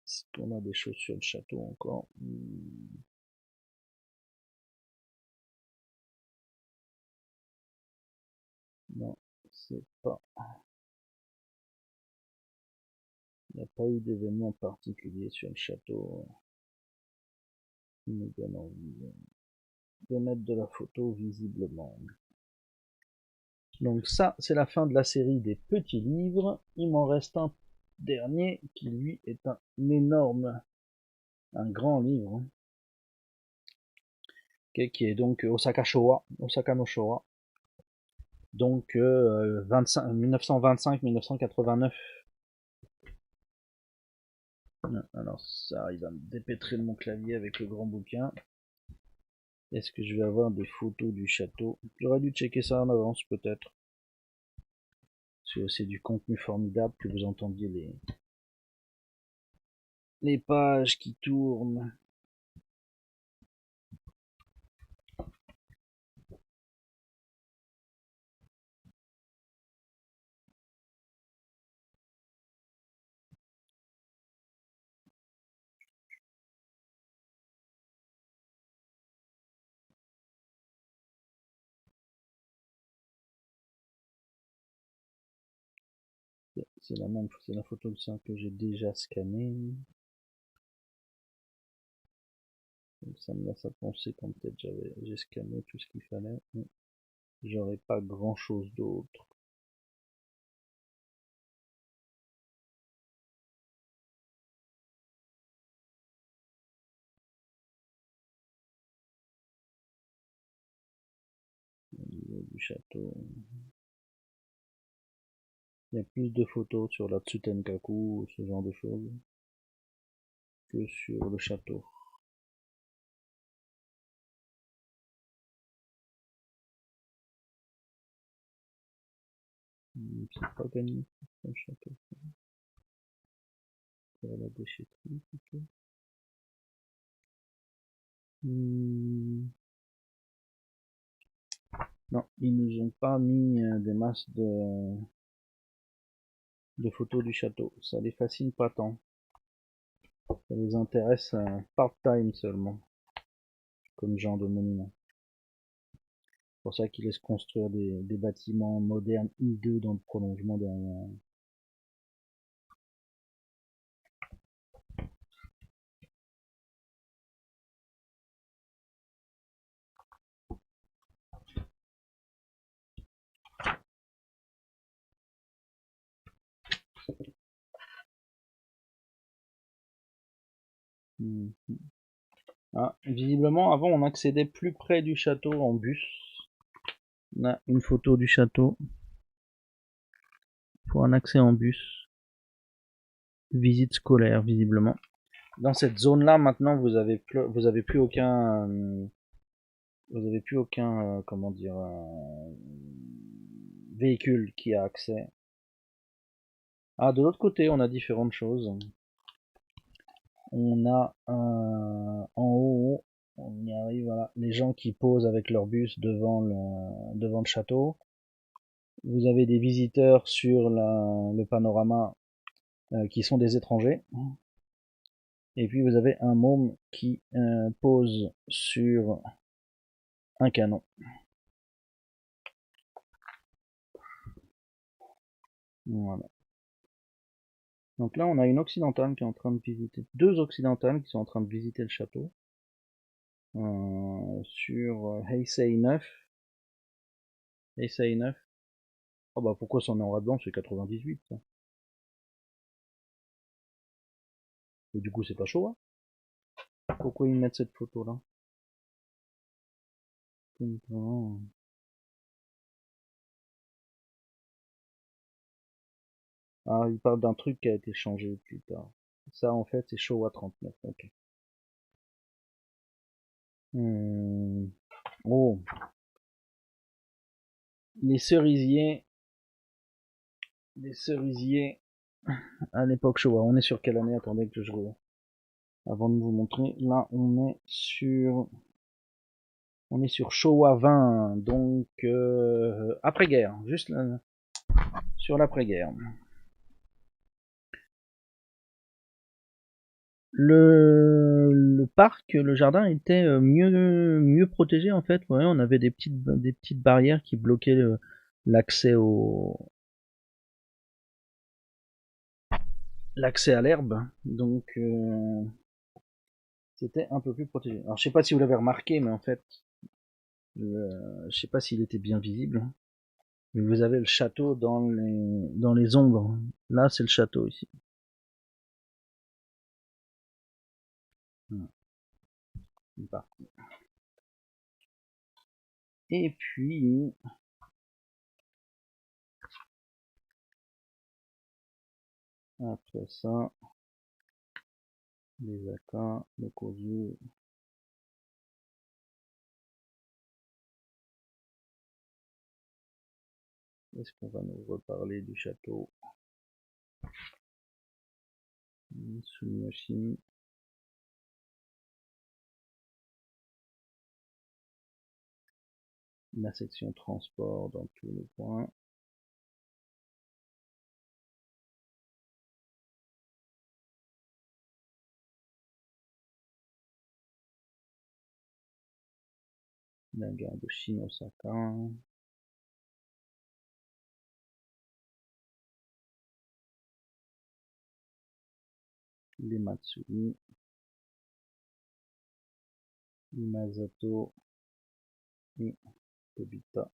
Est-ce qu'on a des choses sur le château encore? Non, c'est pas. Il n'y a pas eu d'événement particulier sur le château qui me donne envie de mettre de la photo visiblement. Donc ça, c'est la fin de la série des petits livres. Il m'en reste un dernier qui lui est un énorme, un grand livre, hein, qui est donc Osaka no Showa, donc 1925-1989. Alors ça arrive à me dépêtrer de mon clavier avec le grand bouquin. Est-ce que je vais avoir des photos du château? J'aurais dû checker ça en avance peut-être. C'est du contenu formidable que vous entendiez les pages qui tournent. C'est la même, c'est la photo de ça que j'ai déjà scanné. Donc ça me laisse à penser qu'en peut-être j'ai scanné tout ce qu'il fallait. J'aurais pas grand chose d'autre. Au niveau du château. Il y a plus de photos sur la Tsutenkaku ou ce genre de choses que sur le château. C'est pas gagné le château. Pour la déchetterie plutôt. Non, ils nous ont pas mis des masses de photos du château. Ça les fascine pas tant. Ça les intéresse part-time seulement, comme genre de monument. C'est pour ça qu'ils laissent construire des bâtiments modernes hideux dans le prolongement derrière. Ah, visiblement, avant, on accédait plus près du château en bus. On a une photo du château pour un accès en bus. Visite scolaire, visiblement. Dans cette zone-là, maintenant, vous avez plus aucun, comment dire, véhicule qui a accès. Ah, de l'autre côté, on a différentes choses. On a en haut, on y arrive, voilà, les gens qui posent avec leur bus devant le château. Vous avez des visiteurs sur le panorama qui sont des étrangers. Et puis vous avez un môme qui pose sur un canon. Voilà. Donc là, on a une occidentale qui est en train de visiter, deux occidentales qui sont en train de visiter le château. Sur Heisei 9. Heisei 9. Oh bah pourquoi c'est en noir et blanc, c'est 98 ça. Et du coup, c'est pas chaud, hein. Pourquoi ils mettent cette photo là? Ah, il parle d'un truc qui a été changé plus tard. Ça, en fait, c'est Showa 39. Ok. Oh, les cerisiers. Les cerisiers à l'époque Showa. On est sur quelle année? Attendez que je regarde. Avant de vous montrer, là, on est sur Showa 20, donc après-guerre, juste là, sur l'après-guerre. Le parc, le jardin était mieux protégé en fait. Ouais, on avait des petites barrières qui bloquaient l'accès à l'herbe, donc c'était un peu plus protégé. Alors je sais pas si vous l'avez remarqué, mais en fait, je sais pas s'il était bien visible, mais vous avez le château dans les ombres. Là, c'est le château ici. Et puis, après ça, les accords, le cosier. Est-ce qu'on va nous reparler du château Tsumiyoshi? La section transport dans tous les points. La gare de Shinosaka. Les Matsuri. Masato et Tobita.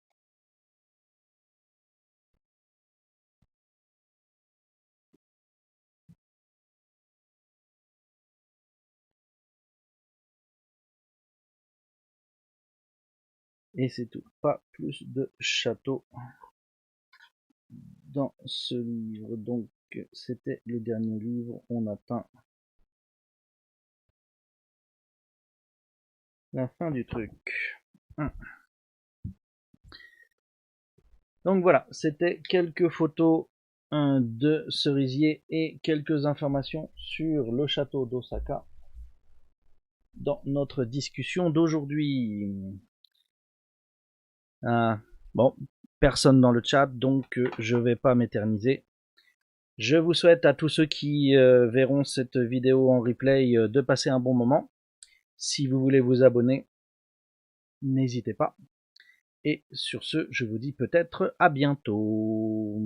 Et c'est tout. Pas plus de châteaux dans ce livre. Donc, c'était le dernier livre. On atteint la fin du truc. Donc voilà, c'était quelques photos de cerisier et quelques informations sur le château d'Osaka dans notre discussion d'aujourd'hui. Bon, personne dans le chat, donc je vais pas m'éterniser. Je vous souhaite à tous ceux qui verront cette vidéo en replay de passer un bon moment. Si vous voulez vous abonner, n'hésitez pas. Et sur ce, je vous dis peut-être à bientôt.